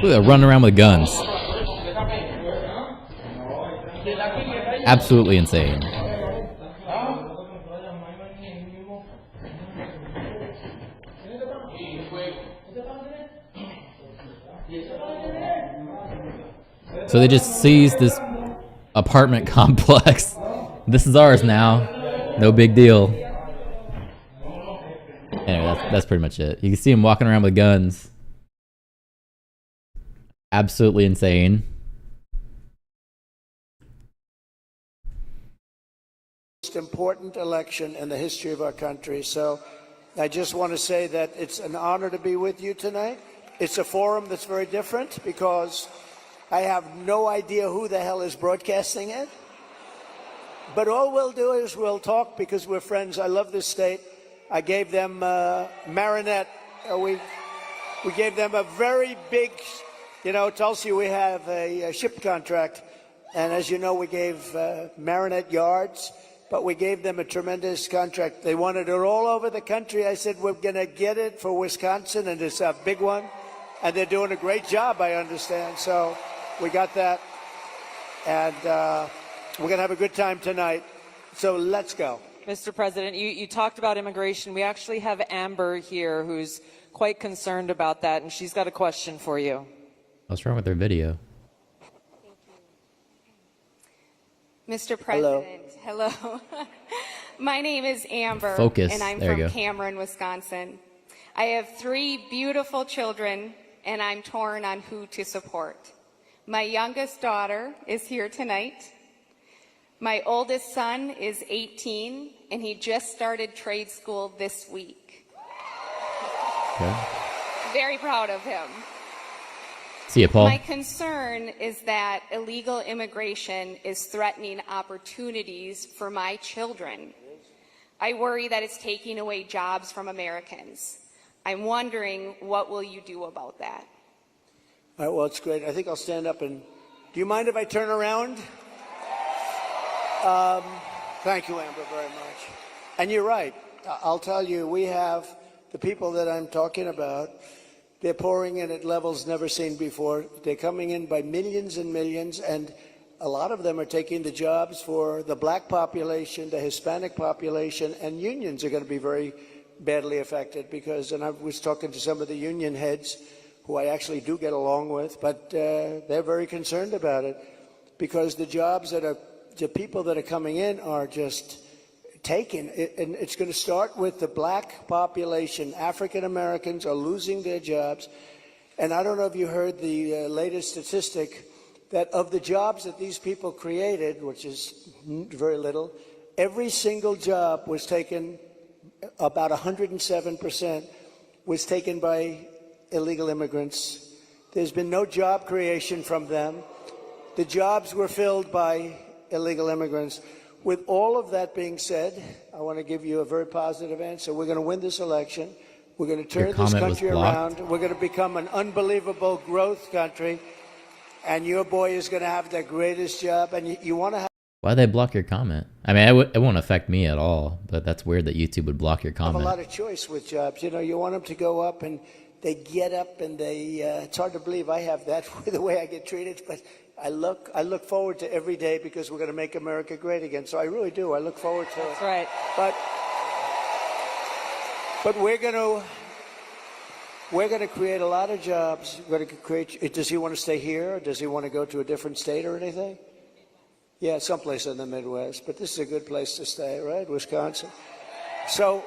Look, they're running around with guns. Absolutely insane. So they just seized this apartment complex. This is ours now. No big deal. Anyway, that's pretty much it. You can see him walking around with guns. Absolutely insane. Most important election in the history of our country. So I just want to say that it's an honor to be with you tonight. It's a forum that's very different because I have no idea who the hell is broadcasting it. But all we'll do is we'll talk because we're friends. I love this state. I gave them Marinette. We gave them a very big, Tulsi, we have a ship contract. And as you know, we gave Marinette yards, but we gave them a tremendous contract. They wanted it all over the country. I said, we're going to get it for Wisconsin, and it's a big one. And they're doing a great job, I understand. So we got that. And we're going to have a good time tonight. So let's go. Mr. President, you talked about immigration. We actually have Amber here who's quite concerned about that, and she's got a question for you. What's wrong with their video? Mr. President, hello. My name is Amber, Focus. And I'm There you from go. Cameron, Wisconsin. I have 3 beautiful children, and I'm torn on who to support. My youngest daughter is here tonight. My oldest son is 18, and he just started trade school this week. Okay. Very proud of him. See ya, Paul. My concern is that illegal immigration is threatening opportunities for my children. I worry that it's taking away jobs from Americans. I'm wondering, what will you do about that? All right, well, it's great. I think I'll stand up and... Do you mind if I turn around? Thank you, Amber, very much. And you're right. I'll tell you, we have the people that I'm talking about. They're pouring in at levels never seen before. They're coming in by millions and millions, and a lot of them are taking the jobs for the black population, the Hispanic population, and unions are going to be very badly affected because, and I was talking to some of the union heads who I actually do get along with, but they're very concerned about it because the jobs that are, the people that are coming in are just taken, and it's going to start with the black population. African Americans are losing their jobs, and I don't know if you heard the latest statistic that of the jobs that these people created, which is very little, every single job was taken, about 107% was taken by illegal immigrants. There's been no job creation from them. The jobs were filled by illegal immigrants. With all of that being said, I want to give you a very positive answer. We're going to win this election. We're going to turn this country around. We're going to become an unbelievable growth country. And your boy is going to have the greatest job. And you want to have... Why'd they block your comment? I mean, it won't affect me at all, but that's weird that YouTube would block your comment. Have a lot of choice with jobs. You know, you want them to go up, and they get up and it's hard to believe I have that the way I get treated, but I look forward to every day because we're going to make America great again. So I really do. I look forward to it. That's right. But we're going to create a lot of jobs. We're going to create. Does he want to stay here, or does he want to go to a different state or anything? Yeah, someplace in the Midwest. But this is a good place to stay, right? Wisconsin. So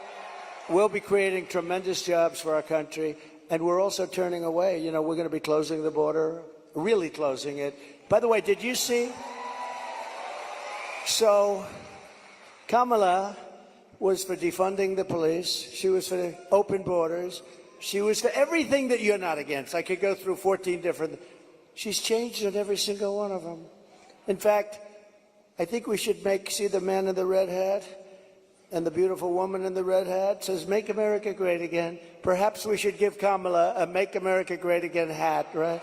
we'll be creating tremendous jobs for our country, and we're also turning away. You know, we're going to be closing the border, really closing it. By the way, did you see? So Kamala was for defunding the police. She was for the open borders. She was for everything that you're not against. I could go through 14 different. She's changed on every single one of them. In fact, I think we should see the man in the red hat and the beautiful woman in the red hat says, "Make America Great Again." Perhaps we should give Kamala a "Make America Great Again" hat, right?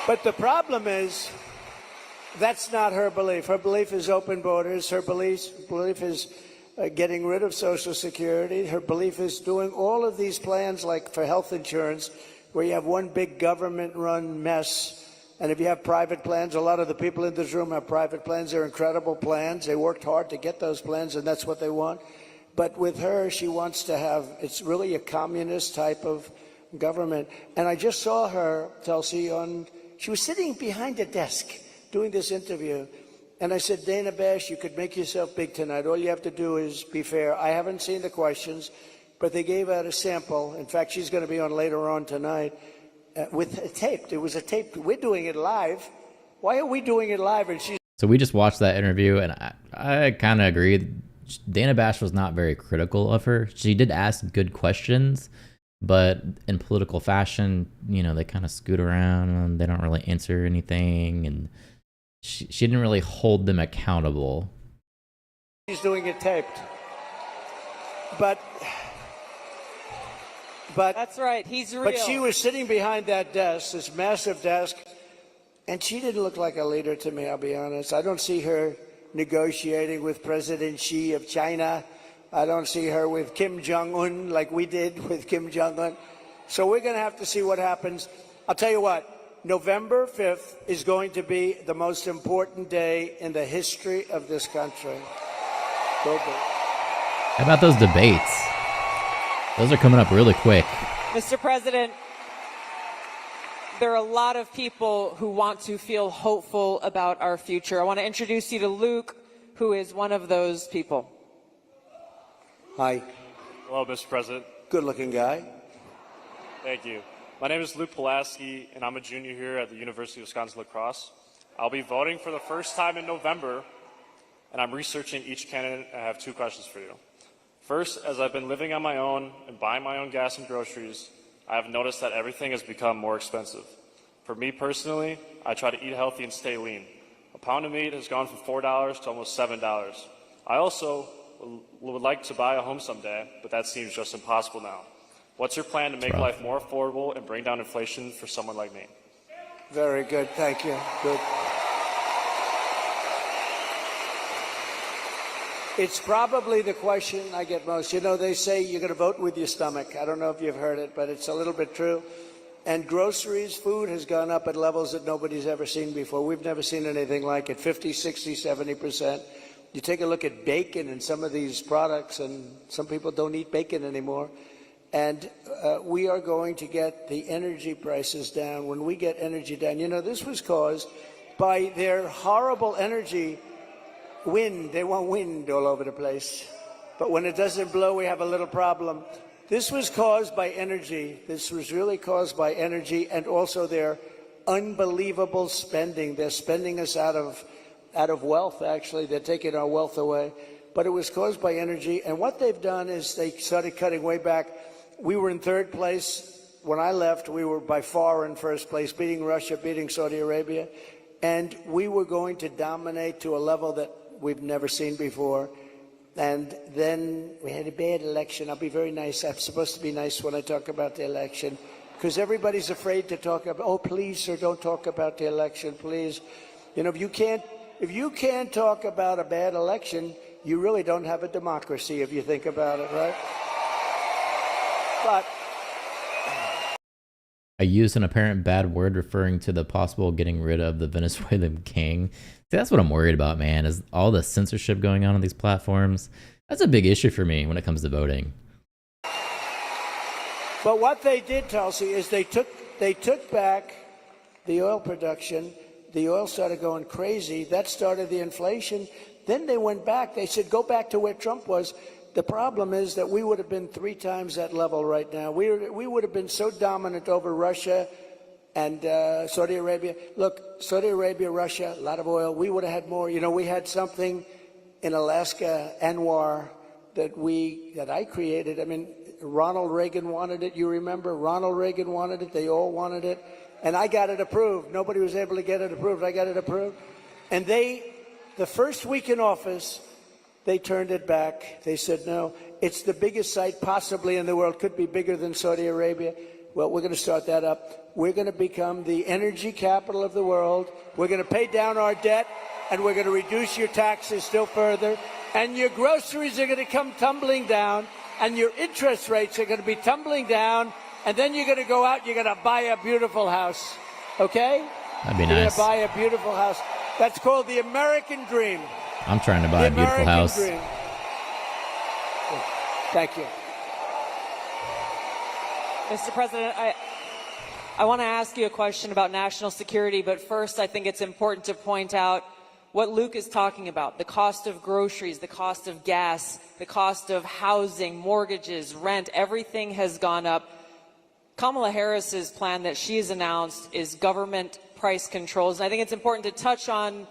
But the problem is, that's not her belief. Her belief is open borders. Her belief is getting rid of Social Security. Her belief is doing all of these plans, like for health insurance, where you have one big government-run mess. And if you have private plans, a lot of the people in this room have private plans. They're incredible plans. They worked hard to get those plans, and that's what they want. But with her, she wants to have, it's really a communist type of government. And I just saw her, Tulsi, she was sitting behind a desk doing this interview. And I said, "Dana Bash, you could make yourself big tonight. All you have to do is be fair." I haven't seen the questions, but they gave out a sample. In fact, she's going to be on later on tonight with a tape. It was a tape. We're doing it live. Why are we doing it live? And she's So we just watched that interview, and I kind of agree. Dana Bash was not very critical of her. She did ask good questions, but in political fashion, you know, they kind of scoot around and they don't really answer anything, and she didn't really hold them accountable. She's doing it taped. But That's right. He's real. But she was sitting behind that desk, this massive desk, and she didn't look like a leader to me, I'll be honest. I don't see her negotiating with President Xi of China. I don't see her with Kim Jong-un like we did with Kim Jong-un. So we're going to have to see what happens. I'll tell you what, November 5th is going to be the most important day in the history of this country. How about those debates? Those are coming up really quick. Mr. President, there are a lot of people who want to feel hopeful about our future. I want to introduce you to Luke, who is one of those people. Hi. Hello, Mr. President. Good-looking guy. Thank you. My name is Luke Pulaski, and I'm a junior here at the University of Wisconsin-La Crosse. I'll be voting for the first time in November, and I'm researching each candidate. I have two questions for you. First, as I've been living on my own and buying my own gas and groceries, I have noticed that everything has become more expensive. For me personally, I try to eat healthy and stay lean. A pound of meat has gone from $4 to almost $7. I also would like to buy a home someday, but that seems just impossible now. What's your plan to make life more affordable and bring down inflation for someone like me? Very good. Thank you. Good. It's probably the question I get most. You know, they say you're going to vote with your stomach. I don't know if you've heard it, but it's a little bit true. And groceries, food has gone up at levels that nobody's ever seen before. We've never seen anything like it, 50, 60, 70%. You take a look at bacon and some of these products, and some people don't eat bacon anymore. And we are going to get the energy prices down. When we get energy down, you know, this was caused by their horrible energy wind. They want wind all over the place. But when it doesn't blow, we have a little problem. This was caused by energy. This was really caused by energy and also their unbelievable spending. They're spending us out of wealth, actually. They're taking our wealth away. But it was caused by energy. And what they've done is they started cutting way back. We were in third place. When I left, we were by far in first place, beating Russia, beating Saudi Arabia. And we were going to dominate to a level that we've never seen before. And then we had a bad election. I'll be very nice. I'm supposed to be nice when I talk about the election, because everybody's afraid to talk about, oh, please, sir, don't talk about the election, please. You know, if you can't talk about a bad election, you really don't have a democracy if you think about it, right? But I used an apparent bad word referring to the possible getting rid of the Venezuelan king. See, that's what I'm worried about, man, is all the censorship going on these platforms. That's a big issue for me when it comes to voting. But what they did, Tulsi, is they took back the oil production. The oil started going crazy. That started the inflation. Then they went back. They said, go back to where Trump was. The problem is that we would have been 3 times that level right now. We would have been so dominant over Russia and Saudi Arabia. Look, Saudi Arabia, Russia, a lot of oil. We would have had more. You know, we had something in Alaska, Anwar, that I created. I mean, Ronald Reagan wanted it. You remember? Ronald Reagan wanted it. They all wanted it. And I got it approved. Nobody was able to get it approved. I got it approved. And the first week in office, they turned it back. They said, no, it's the biggest site possibly in the world. Could be bigger than Saudi Arabia. Well, we're going to start that up. We're going to become the energy capital of the world. We're going to pay down our debt, and we're going to reduce your taxes still further. And your groceries are going to come tumbling down, and your interest rates are going to be tumbling down. And then you're going to go out, you're going to buy a beautiful house. Okay? That'd be You're nice. going to buy a beautiful house. That's called the American dream. I'm trying to buy a beautiful house. Dream. Thank you. Mr. President, I want to ask you a question about national security, but first I think it's important to point out what Luke is talking about: the cost of groceries, the cost of gas, the cost of housing, mortgages, rent. Everything has gone up. Kamala Harris's plan that she's announced is government price controls. And I think it's important to touch on,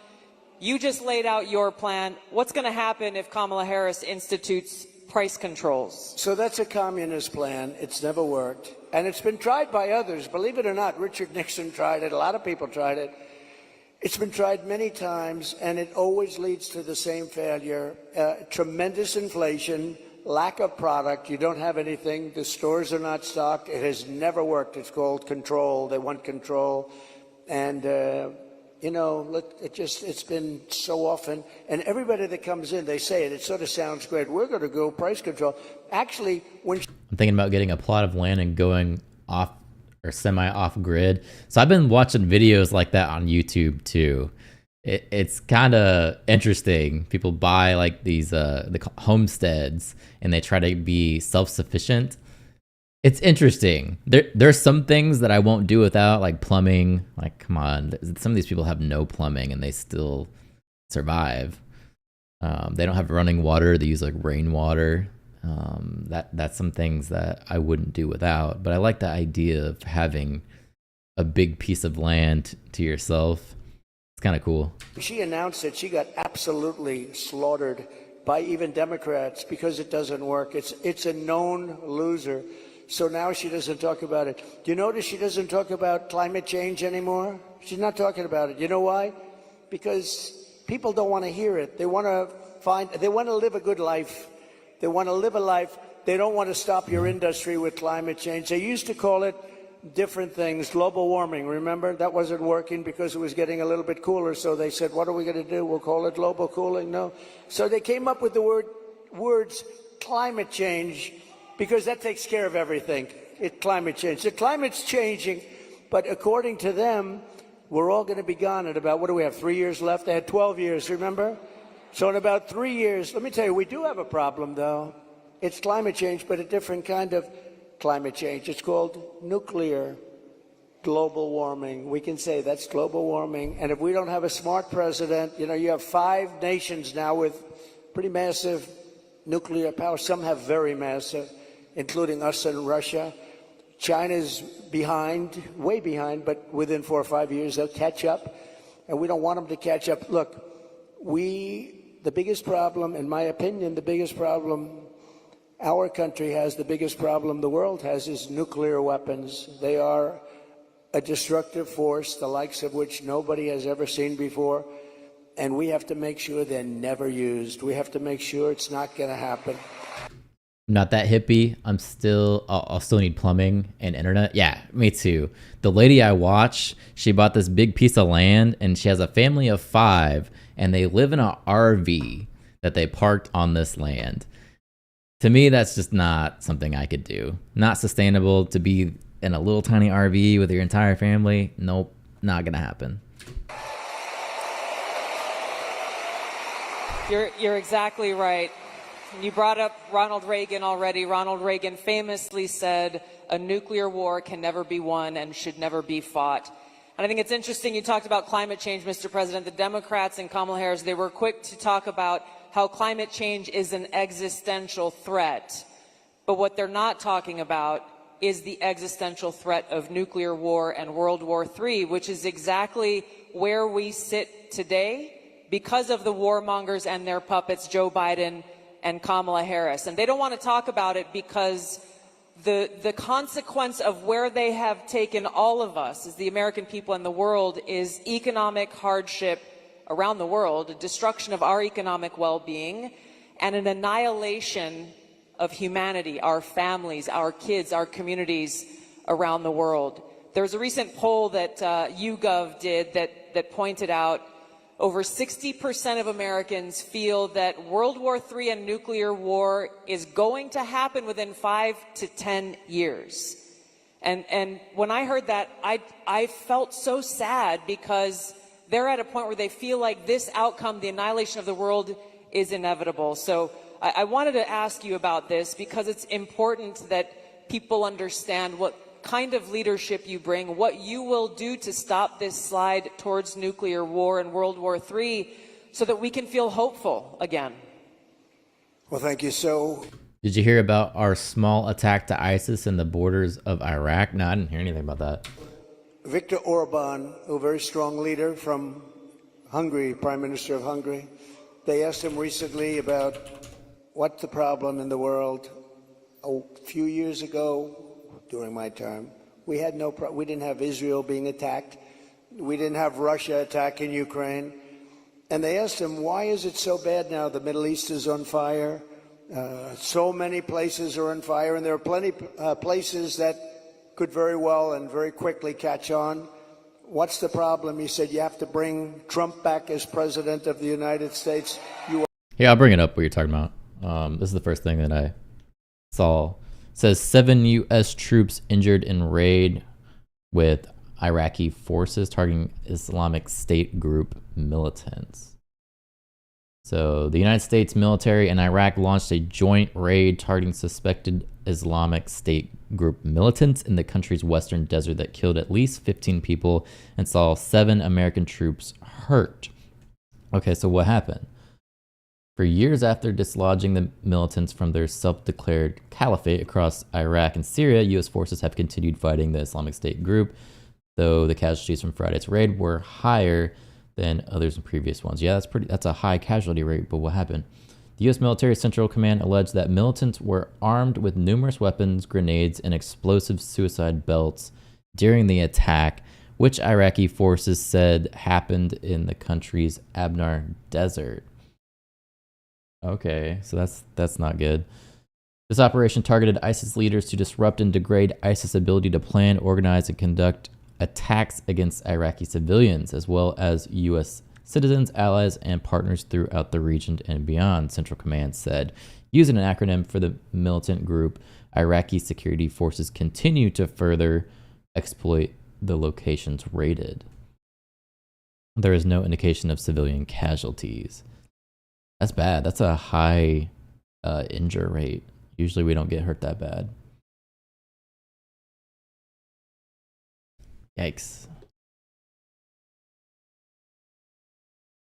you just laid out your plan. What's going to happen if Kamala Harris institutes price controls? So that's a communist plan. It's never worked. And it's been tried by others. Believe it or not, Richard Nixon tried it. A lot of people tried it. It's been tried many times, and it always leads to the same failure. Tremendous inflation, lack of product. You don't have anything. The stores are not stocked. It has never worked. It's called control. They want control. And, you know, look, it's been so often. And everybody that comes in, they say it. It sort of sounds great. We're going to go price control. Actually, when... I'm thinking about getting a plot of land and going off or semi-off grid. So I've been watching videos like that on YouTube too. It's kind of interesting. People buy like these the homesteads and they try to be self-sufficient. It's interesting. There's some things that I won't do without, like plumbing. Like, come on, some of these people have no plumbing and they still survive. They don't have running water. They use like rainwater. That's some things that I wouldn't do without. But I like the idea of having a big piece of land to yourself. It's kind of cool. She announced it. She got absolutely slaughtered by even Democrats because it doesn't work. It's a known loser. So now she doesn't talk about it. Do you notice she doesn't talk about climate change anymore? She's not talking about it. You know why? Because people don't want to hear it. They want to live a good life. They want to live a life. They don't want to stop your industry with climate change. They used to call it different things, global warming. Remember, that wasn't working because it was getting a little bit cooler. So they said, what are we going to do? We'll call it global cooling. No. So they came up with the words climate change because that takes care of everything. Climate change. The climate's changing, but according to them, we're all going to be gone in about, what do we have, 3 years left? They had 12 years, remember? So in about 3 years, let me tell you, we do have a problem, though. It's climate change, but a different kind of climate change. It's called nuclear global warming. We can say that's global warming. And if we don't have a smart president, you know, you have 5 nations now with pretty massive nuclear power. Some have very massive, including us and Russia. China's behind, way behind, but within 4 or 5 years, they'll catch up. And we don't want them to catch up. Look, the biggest problem, in my opinion, the biggest problem our country has, the biggest problem the world has, is nuclear weapons. They are a destructive force, the likes of which nobody has ever seen before. And we have to make sure they're never used. We have to make sure it's not going to happen. I'm not that hippie. I'll still need plumbing and internet. Yeah, me too. The lady I watch, she bought this big piece of land and she has a family of 5 and they live in an RV that they parked on this land. To me, that's just not something I could do. Not sustainable to be in a little tiny RV with your entire family. Nope, not gonna happen. You're exactly right. You brought up Ronald Reagan already. Ronald Reagan famously said, "A nuclear war can never be won and should never be fought." And I think it's interesting you talked about climate change, Mr. President. The Democrats and Kamala Harris, they were quick to talk about how climate change is an existential threat. But what they're not talking about is the existential threat of nuclear war and World War III, which is exactly where we sit today because of the warmongers and their puppets, Joe Biden and Kamala Harris. And they don't want to talk about it because the consequence of where they have taken all of us as the American people and the world is economic hardship around the world, a destruction of our economic well-being, and an annihilation of humanity, our families, our kids, our communities around the world. There was a recent poll that YouGov did that pointed out over 60% of Americans feel that World War III and nuclear war is going to happen within 5 to 10 years. And when I heard that, I felt so sad because they're at a point where they feel like this outcome, the annihilation of the world, is inevitable. So I wanted to ask you about this because it's important that people understand what kind of leadership you bring, what you will do to stop this slide towards nuclear war and World War III so that we can feel hopeful again. Well, thank you. So, did you hear about our small attack to ISIS in the borders of Iraq? No, I didn't hear anything about that. Viktor Orban, a very strong leader from Hungary, Prime Minister of Hungary, they asked him recently about what's the problem in the world. A few years ago, during my term, we had we didn't have Israel being attacked. We didn't have Russia attacking Ukraine. And they asked him, why is it so bad now? The Middle East is on fire. So many places are on fire, and there are plenty places that could very well and very quickly catch on. What's the problem? He said, you have to bring Trump back as president of the United States. Yeah, I'll bring it up what you're talking about. This is the first thing that I saw. It says 7 U.S. troops injured in raid with Iraqi forces targeting Islamic State group militants. So the United States military and Iraq launched a joint raid targeting suspected Islamic State group militants in the country's western desert that killed at least 15 people and saw 7 American troops hurt. Okay, so what happened? For years after dislodging the militants from their self-declared caliphate across Iraq and Syria, U.S. forces have continued fighting the Islamic State group, though the casualties from Friday's raid were higher than others in previous ones. Yeah, that's a high casualty rate, but what happened? The U.S. Military Central Command alleged that militants were armed with numerous weapons, grenades, and explosive suicide belts during the attack, which Iraqi forces said happened in the country's Abnar Desert. Okay, so that's not good. This operation targeted ISIS leaders to disrupt and degrade ISIS' ability to plan, organize, and conduct attacks against Iraqi civilians, as well as U.S. citizens, allies, and partners throughout the region and beyond, Central Command said. Using an acronym for the militant group, Iraqi security forces continue to further exploit the locations raided. There is no indication of civilian casualties. That's bad. That's a high injure rate. Usually we don't get hurt that bad. Yikes.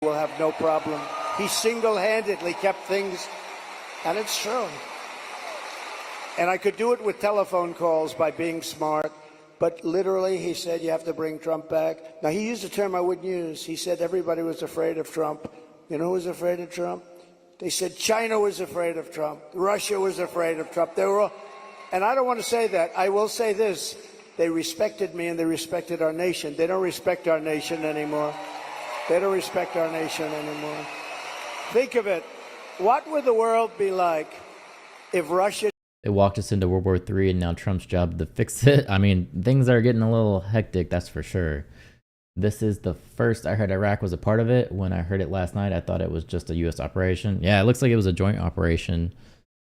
We'll have no problem. He single-handedly kept things, and it's true. And I could do it with telephone calls by being smart, but literally he said you have to bring Trump back. Now, he used a term I wouldn't use. He said everybody was afraid of Trump. You know who was afraid of Trump? They said China was afraid of Trump. Russia was afraid of Trump. They were all, and I don't want to say that. I will say this. They respected me and they respected our nation. They don't respect our nation anymore. They don't respect our nation anymore. Think of it. What would the world be like if Russia... They walked us into World War III, and now Trump's job to fix it. I mean, things are getting a little hectic, that's for sure. This is the first I heard Iraq was a part of it. When I heard it last night, I thought it was just a U.S. operation. Yeah, it looks like it was a joint operation.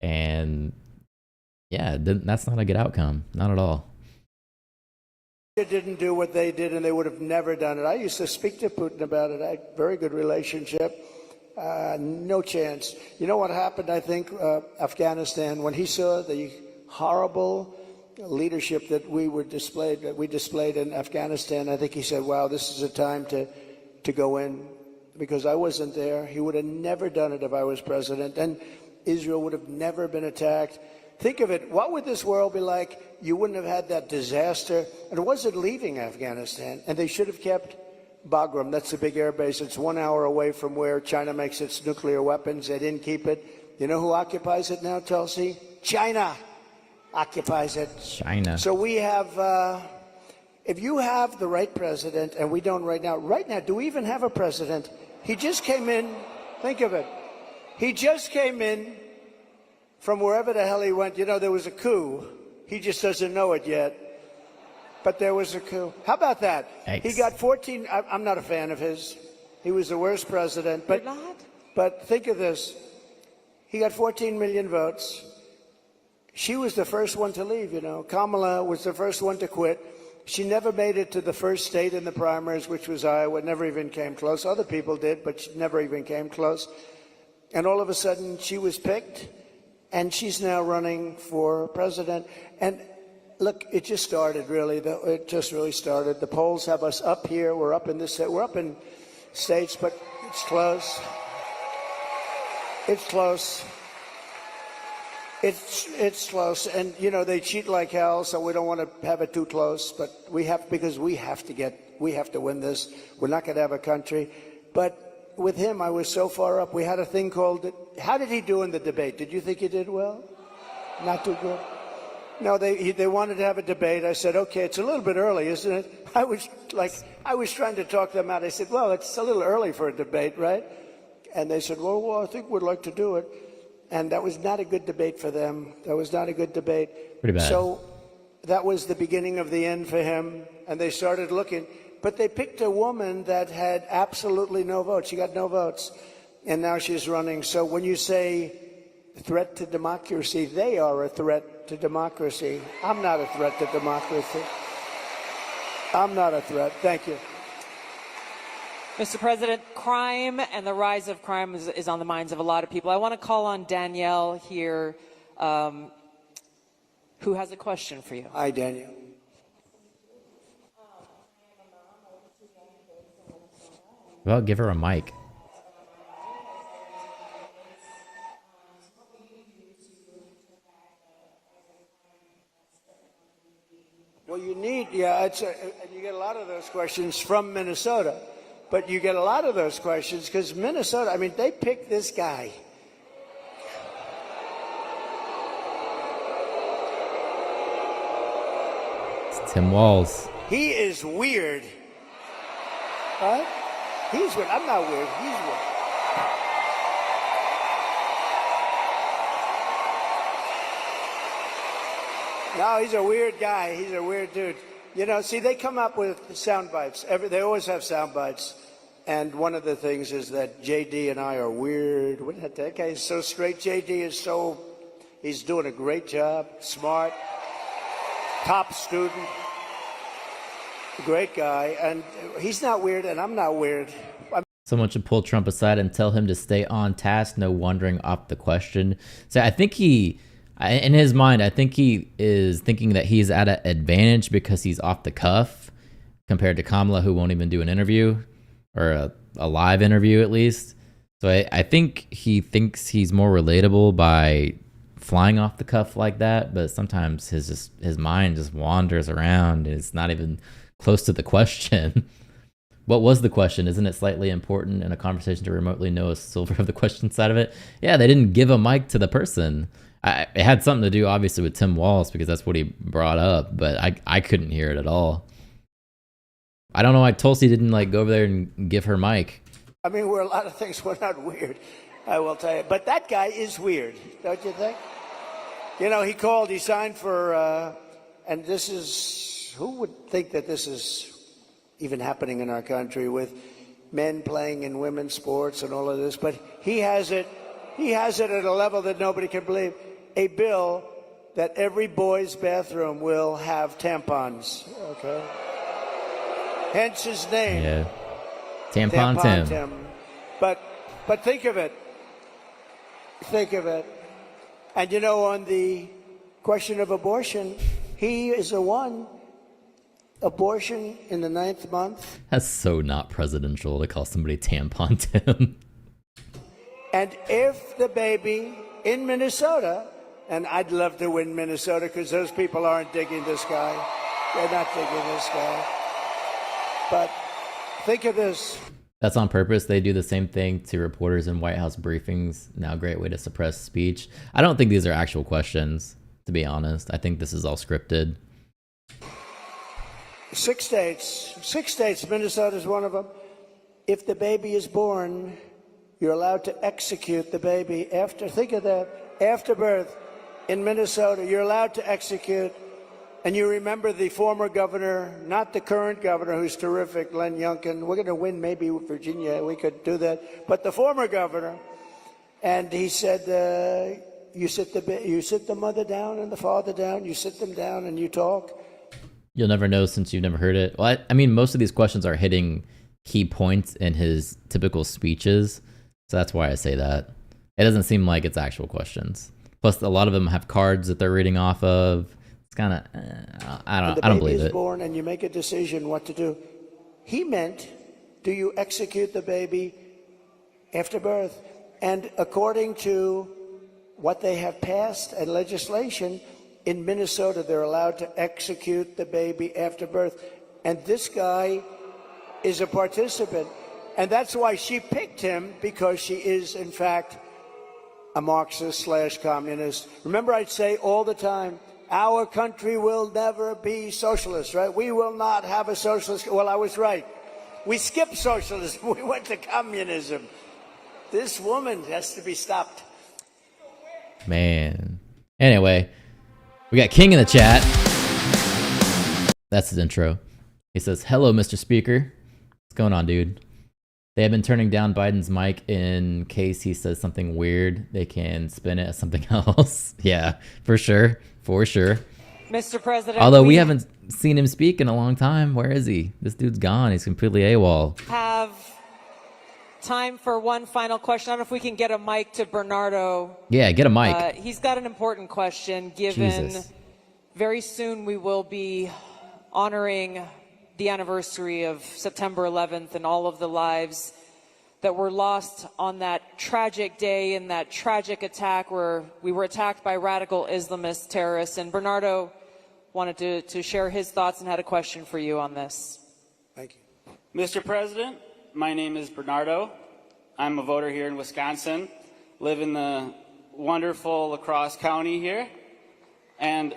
And yeah, that's not a good outcome. Not at all. Didn't do what they did, and they would have never done it. I used to speak to Putin about it. I had a very good relationship. No chance. You know what happened, I think, Afghanistan, when he saw the horrible leadership that we displayed in Afghanistan, I think he said, wow, this is a time to go in, because I wasn't there. He would have never done it if I was president, and Israel would have never been attacked. Think of it. What would this world be like? You wouldn't have had that disaster. And it wasn't leaving Afghanistan. And they should have kept Bagram. That's the big air base. It's 1 hour away from where China makes its nuclear weapons. They didn't keep it. You know who occupies it now, Tulsi? China occupies it. China. So we have, if you have the right president, and we don't right now, do we even have a president? He just came in. Think of it. He just came in from wherever the hell he went. You know, there was a coup. He just doesn't know it yet. But there was a coup. How about that? Thanks. He got 14. I'm not a fan of his. He was the worst president. But, You're not? but think of this. He got 14 million votes. She was the first one to leave, you know. Kamala was the first one to quit. She never made it to the first state in the primaries, which was Iowa. Never even came close. Other people did, but she never even came close. And all of a sudden, she was picked. And she's now running for president. And look, it just started, really. It just really started. The polls have us up here. We're up in states, but it's close. It's close. It's close. And, you know, they cheat like hell, so we don't want to have it too close. But because we have to win this. We're not going to have a country. But with him, I was so far up. We had a thing called, how did he do in the debate? Did you think he did well? Not too good? No, they wanted to have a debate. I said, okay, it's a little bit early, isn't it? I was trying to talk them out. I said, well, it's a little early for a debate, right? And they said, well, I think we'd like to do it. And that was not a good debate for them. That was not a good debate. Pretty bad. So that was the beginning of the end for him. And they started looking. But they picked a woman that had absolutely no votes. She got no votes. And now she's running. So when you say threat to democracy, they are a threat to democracy. I'm not a threat to democracy. I'm not a threat. Thank you. Mr. President, crime and the rise of crime is on the minds of a lot of people. I want to call on Danielle here, who has a question for you. Hi, Danielle. Well, give her a mic. Well, you need, and you get a lot of those questions from Minnesota. But you get a lot of those questions because Minnesota, I mean, they picked this guy. It's Tim Walz. He is weird. Right? He's weird. I'm not weird. He's weird. No, he's a weird guy. He's a weird dude. You know, see, they come up with sound bites. They always have sound bites. And one of the things is that JD and I are weird. That guy is so straight. JD is he's doing a great job. Smart. Top student. Great guy. And he's not weird, and I'm not weird. Someone should pull Trump aside and tell him to stay on task, no wandering off the question. So I think in his mind, I think he is thinking that he's at an advantage because he's off the cuff compared to Kamala, who won't even do an interview or a live interview at least. So I think he thinks he's more relatable by flying off the cuff like that, but sometimes his mind just wanders around and it's not even close to the question. What was the question? Isn't it slightly important in a conversation to remotely know a silver of the question side of it? Yeah, they didn't give a mic to the person. It had something to do, obviously, with Tim Walz because that's what he brought up, but I couldn't hear it at all. I don't know why Tulsi didn't go over there and give her mic. I mean, we're a lot of things. We're not weird, I will tell you. But that guy is weird, don't you think? You know, he signed for, and this is, who would think that this is even happening in our country with men playing in women's sports and all of this? But he has it at a level that nobody can believe. a bill that every boy's bathroom will have tampons, okay? Hence his name. Yeah. Tampon Tim. But think of it. Think of it. And you know, on the question of abortion, he is the one. Abortion in the 9th month. That's so not presidential to call somebody Tampon Tim. And if the baby in Minnesota, and I'd love to win Minnesota because those people aren't digging this guy. They're not digging this guy. But think of this. That's on purpose. They do the same thing to reporters in White House briefings. Now, a great way to suppress speech. I don't think these are actual questions, to be honest. I think this is all scripted. 6 states, Minnesota's one of them. If the baby is born, you're allowed to execute the baby after, think of that, after birth in Minnesota, you're allowed to execute. And you remember the former governor, not the current governor, who's terrific, Len Youngkin. We're going to win maybe with Virginia. We could do that. But the former governor, and he said, you sit the mother down and the father down, you sit them down and you talk. You'll never know since you've never heard it. Well, I mean, most of these questions are hitting key points in his typical speeches. So that's why I say that. It doesn't seem like it's actual questions. Plus, a lot of them have cards that they're reading off of. It's kind of, I don't believe it. The baby is born and you make a decision what to do. He meant, do you execute the baby after birth? And according to what they have passed and legislation, in Minnesota, they're allowed to execute the baby after birth. And this guy is a participant. And that's why she picked him, because she is, in fact, a Marxist/communist. Remember, I'd say all the time, our country will never be socialist, right? We will not have a socialist. Well, I was right. We skipped socialism. We went to communism. This woman has to be stopped. Man. Anyway, we got King in the chat. That's his intro. He says, "Hello, Mr. Speaker." What's going on, dude? They have been turning down Biden's mic in case he says something weird. They can spin it as something else. Yeah, for sure. For sure. Mr. President, Although we haven't seen him speak in a long time. Where is he? This dude's gone. He's completely AWOL. have time for one final question. I don't know if we can get a mic to Bernardo. Yeah, get a mic. He's got an important question, given Jesus. very soon we will be honoring the anniversary of September 11th and all of the lives that were lost on that tragic day and that tragic attack where we were attacked by radical Islamist terrorists. And Bernardo wanted to share his thoughts and had a question for you on this. Thank you. Mr. President, my name is Bernardo. I'm a voter here in Wisconsin, live in the wonderful La Crosse County here, and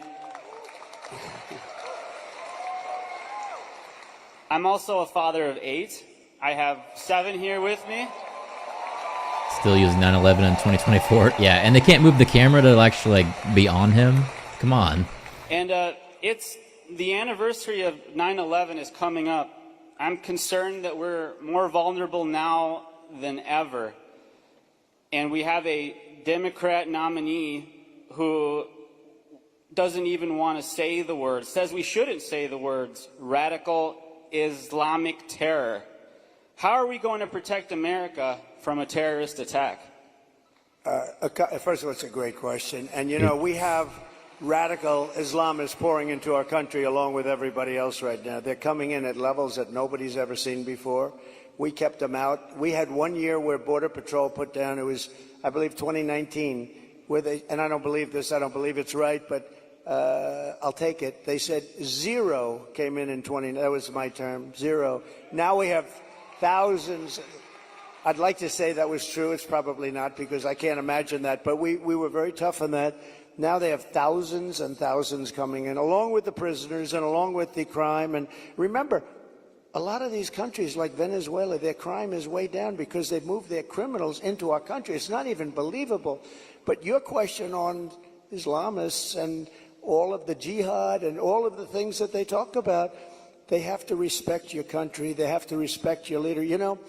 I'm also a father of 8. I have 7 here with me. Still using 9/11 in 2024. Yeah, and they can't move the camera to actually be on him. Come on. And it's the anniversary of 9/11 is coming up. I'm concerned that we're more vulnerable now than ever. And we have a Democrat nominee who doesn't even want to say the words, says we shouldn't say the words, radical Islamic terror. How are we going to protect America from a terrorist attack? First of all, it's a great question. And, you know, we have radical Islamists pouring into our country along with everybody else right now. They're coming in at levels that nobody's ever seen before. We kept them out. We had 1 year where Border Patrol put down, it was, I believe, 2019, where they, and I don't believe this, I don't believe it's right, but I'll take it. They said 0 came in 20, that was my term, 0. Now we have thousands. I'd like to say that was true. It's probably not, because I can't imagine that. But we were very tough on that. Now they have thousands and thousands coming in, along with the prisoners and along with the crime. And remember, a lot of these countries like Venezuela, their crime is way down because they've moved their criminals into our country. It's not even believable. But your question on Islamists and all of the jihad and all of the things that they talk about, they have to respect your country. They have to respect your leader. You know,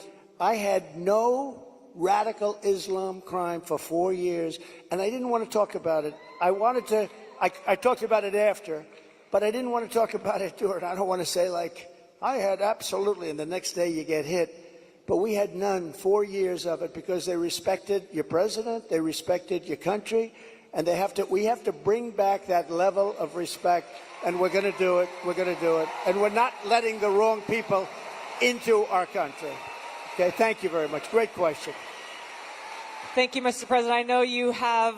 I had no radical Islam crime for 4 years, and I didn't want to talk about it I wanted to, I talked about it after, but I didn't want to talk about it during. I don't want to say like, I had absolutely, and the next day you get hit. But we had none, 4 years of it, because they respected your president, they respected your country, and we have to bring back that level of respect, and we're going to do it, and we're not letting the wrong people into our country. Okay, thank you very much. Great question. Thank you, Mr. President. I know you have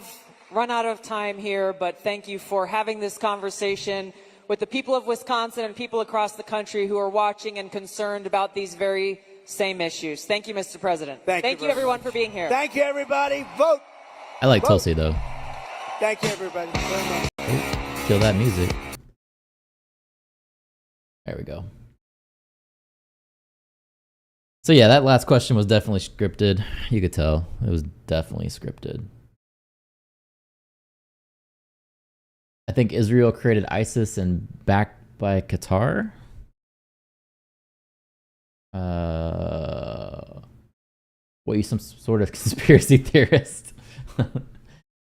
run out of time here, but thank you for having this conversation with the people of Wisconsin and people across the country who are watching and concerned about these very same issues. Thank you, Mr. President. Thank you everyone, for being here. Thank you, everybody. Vote. I like Vote. Tulsi, though. Thank you, everybody, very much. Kill that music. There we go. So yeah, that last question was definitely scripted. You could tell. It was definitely scripted. I think Israel created ISIS and backed by Qatar. What, you some sort of conspiracy theorist?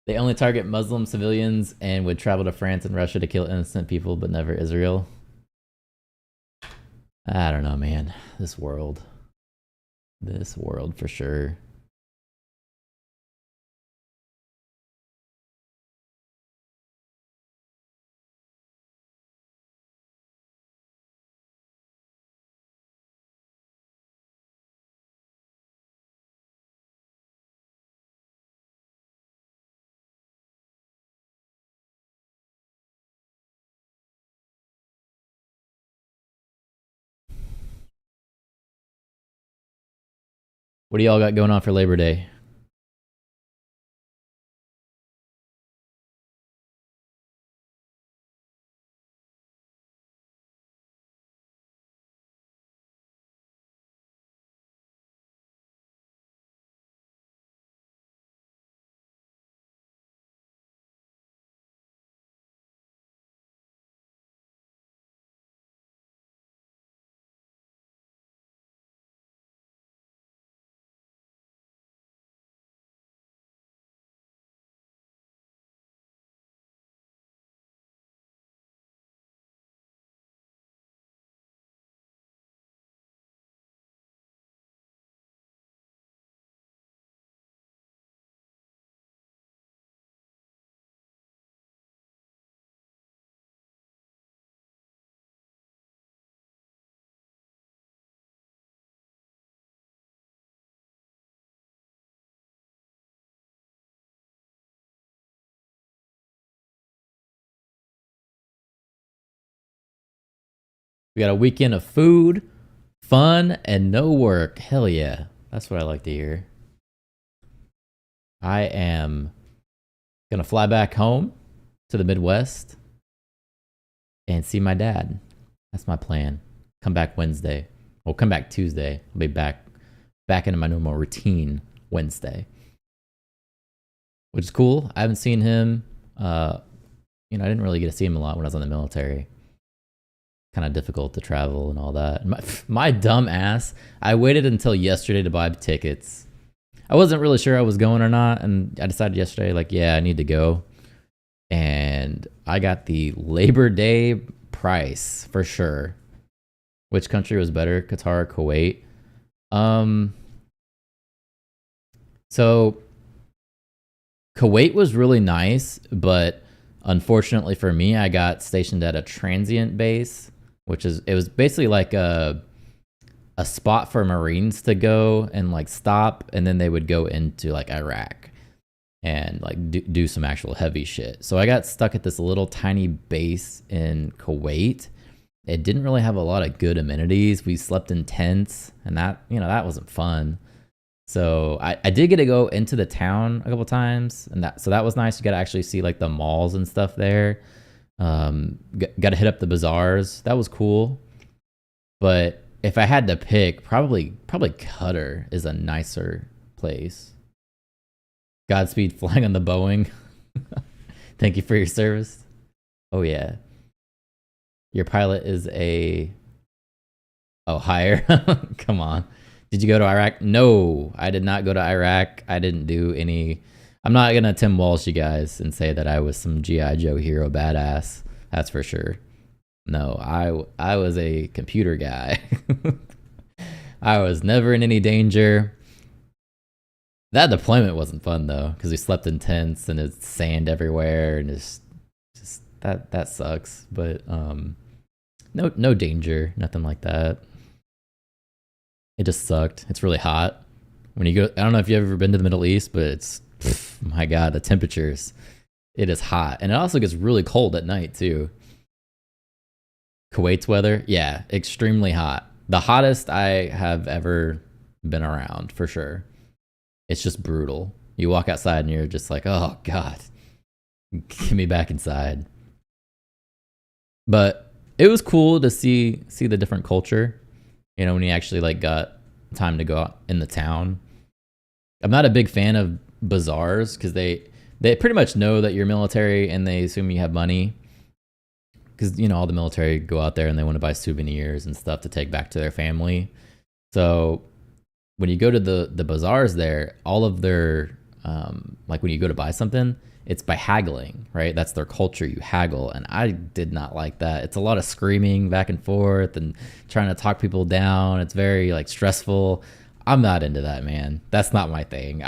They only target Muslim civilians and would travel to France and Russia to kill innocent people, but never Israel. I don't know, man. This world for sure. What do y'all got going on for Labor Day? We got a weekend of food, fun, and no work. Hell yeah. That's what I like to hear. I am going to fly back home to the Midwest and see my dad. That's my plan. Come back Wednesday. Well, come back Tuesday. I'll be back into my normal routine Wednesday, which is cool. I haven't seen him. I didn't really get to see him a lot when I was in the military. Kind of difficult to travel and all that. My dumb ass, I waited until yesterday to buy tickets. I wasn't really sure I was going or not, and I decided yesterday, like, yeah, I need to go. And I got the Labor Day price for sure. Which country was better, Qatar or Kuwait? So Kuwait was really nice, but unfortunately for me, I got stationed at a transient base, it was basically like a spot for Marines to go and like stop, and then they would go into like Iraq and like do some actual heavy shit. So I got stuck at this little tiny base in Kuwait. It didn't really have a lot of good amenities. We slept in tents, and that wasn't fun. So I did get to go into the town a couple times, and that was nice. You got to actually see like the malls and stuff there. Got to hit up the bazaars. That was cool. But if I had to pick, probably Qatar is a nicer place. Godspeed flying on the Boeing. Thank you for your service. Oh yeah. Your pilot is higher. Come on. Did you go to Iraq? No, I did not go to Iraq. I didn't do any. I'm not gonna Tim Walsh you guys and say that I was some GI Joe hero badass. That's for sure. No, I was a computer guy. I was never in any danger. That deployment wasn't fun though, because we slept in tents and it's sand everywhere, and just that sucks. But no danger, nothing like that. It just sucked. It's really hot when you go. I don't know if you've ever been to the Middle East, but it's my god, the temperatures. It is hot, and it also gets really cold at night too. Kuwait's weather, yeah, extremely hot. The hottest I have ever been around, for sure. It's just brutal. You walk outside and you're just like, oh god, get me back inside. But it was cool to see the different culture. You know, when you actually like got time to go out in the town. I'm not a big fan of bazaars because they pretty much know that you're military and they assume you have money. Because you know all the military go out there and they want to buy souvenirs and stuff to take back to their family. So when you go to the bazaars there, all of their like when you go to buy something, it's by haggling, right? That's their culture. You haggle, and I did not like that. It's a lot of screaming back and forth and trying to talk people down. It's very like stressful. I'm not into that, man. That's not my thing.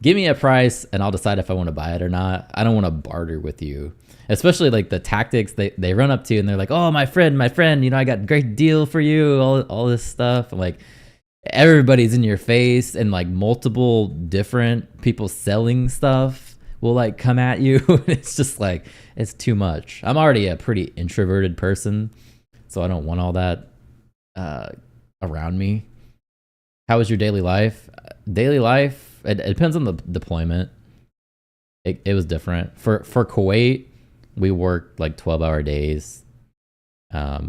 Give me a price and I'll decide if I want to buy it or not. I don't want to barter with you. Especially like the tactics they run up to you and they're like, "Oh, my friend, you know, I got a great deal for you." All this stuff. I'm like, everybody's in your face, and like multiple different people selling stuff will like come at you. It's just like, it's too much. I'm already a pretty introverted person, so I don't want all that around me. How was your daily life? Daily life, it depends on the deployment. It was different. For Kuwait, we worked like 12-hour days,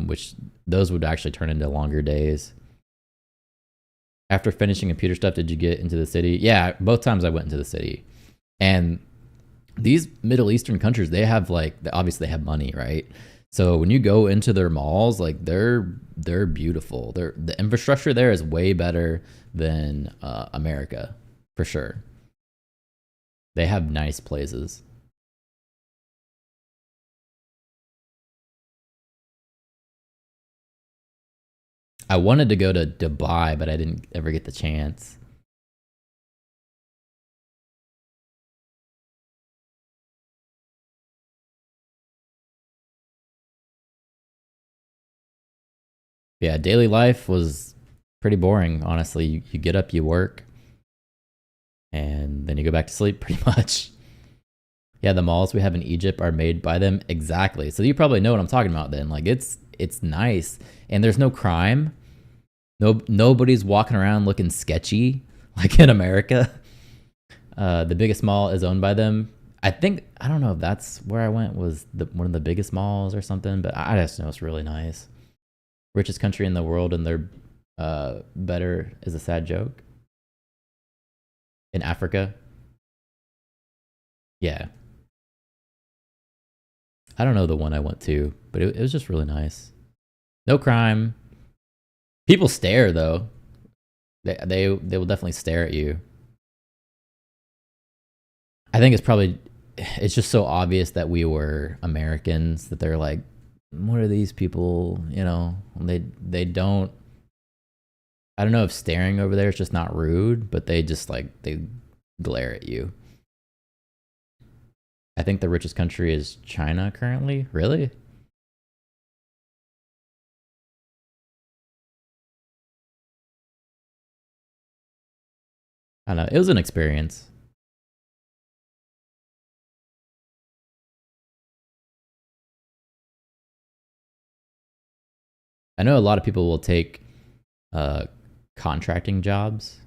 which those would actually turn into longer days. After finishing computer stuff, did you get into the city? Yeah, both times I went into the city. And these Middle Eastern countries, they have like, obviously they have money, right? So when you go into their malls, like they're beautiful. The infrastructure there is way better than America, for sure. They have nice places. I wanted to go to Dubai, but I didn't ever get the chance. Yeah, daily life was pretty boring, honestly. You get up, you work, and then you go back to sleep pretty much. Yeah, the malls we have in Egypt are made by them exactly. So you probably know what I'm talking about then. Like it's nice and there's no crime. Nobody's walking around looking sketchy like in America. The biggest mall is owned by them. I think I don't know if that's where I went was one of the biggest malls or something, but I just know it's really nice. Richest country in the world, and they're better is a sad joke. In Africa, yeah. I don't know the one I went to, but it was just really nice. No crime. People stare though. They will definitely stare at you. I think it's just so obvious that we were Americans that they're like, what are these people? You know, they don't. I don't know if staring over there is just not rude, but they just like they glare at you. I think the richest country is China currently. Really? I don't know. It was an experience. I know a lot of people will take uh, contracting jobs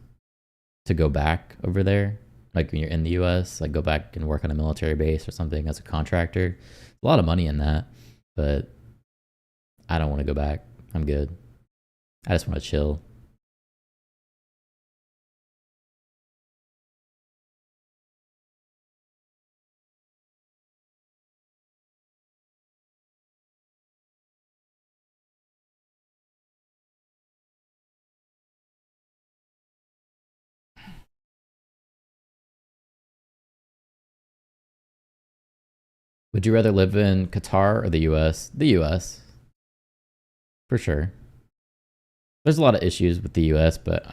to go back over there. Like when you're in the US, like go back and work on a military base or something as a contractor. A lot of money in that, but I don't want to go back. I'm good. I just want to chill. Would you rather live in Qatar or the US? The US, for sure. There's a lot of issues with the US, but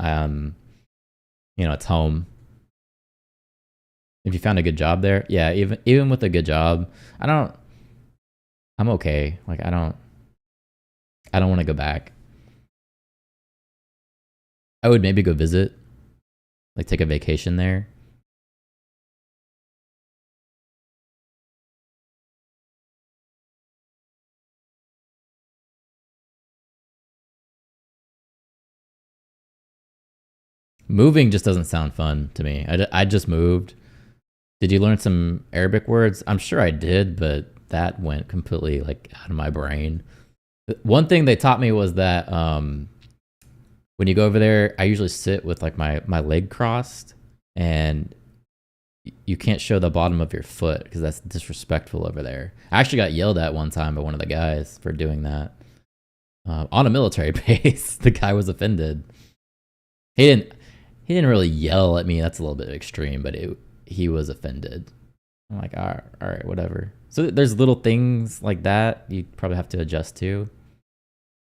it's home. If you found a good job there, yeah, even with a good job, I'm okay. Like I don't want to go back. I would maybe go visit, like take a vacation there. Moving just doesn't sound fun to me. I just moved. Did you learn some Arabic words? I'm sure I did, but that went completely like out of my brain. One thing they taught me was that when you go over there, I usually sit with like my leg crossed, and you can't show the bottom of your foot because that's disrespectful over there. I actually got yelled at one time by one of the guys for doing that on a military base. The guy was offended. He didn't really yell at me. That's a little bit extreme, but he was offended. I'm like, all right, whatever. So there's little things like that you probably have to adjust to.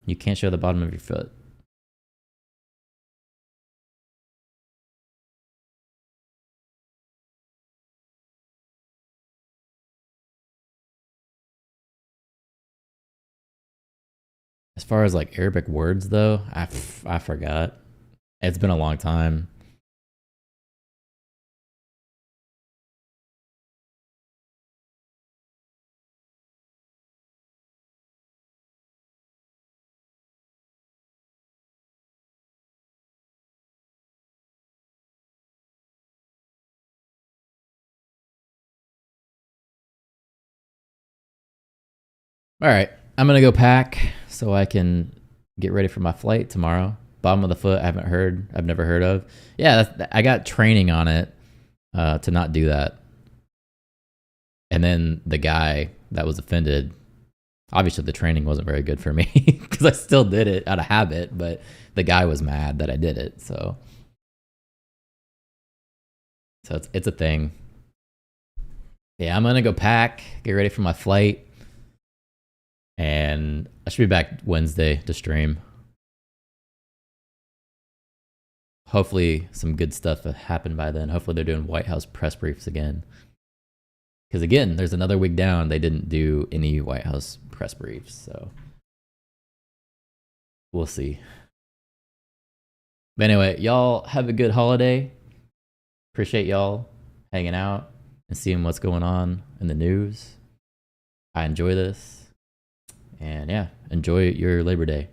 You can't show the bottom of your foot. As far as like Arabic words, though, I forgot. It's been a long time. All right, I'm gonna go pack so I can get ready for my flight tomorrow. Bottom of the foot, I've never heard of. Yeah, I got training on it to not do that. And then the guy that was offended, obviously the training wasn't very good for me because I still did it out of habit, but the guy was mad that I did it. So it's a thing. Yeah, I'm gonna go pack, get ready for my flight, and I should be back Wednesday to stream. Hopefully some good stuff will happen by then. Hopefully they're doing White House press briefs again. Because again, there's another week down. They didn't do any White House press briefs. So we'll see. But anyway, y'all have a good holiday. Appreciate y'all hanging out and seeing what's going on in the news. I enjoy this. And yeah, enjoy your Labor Day.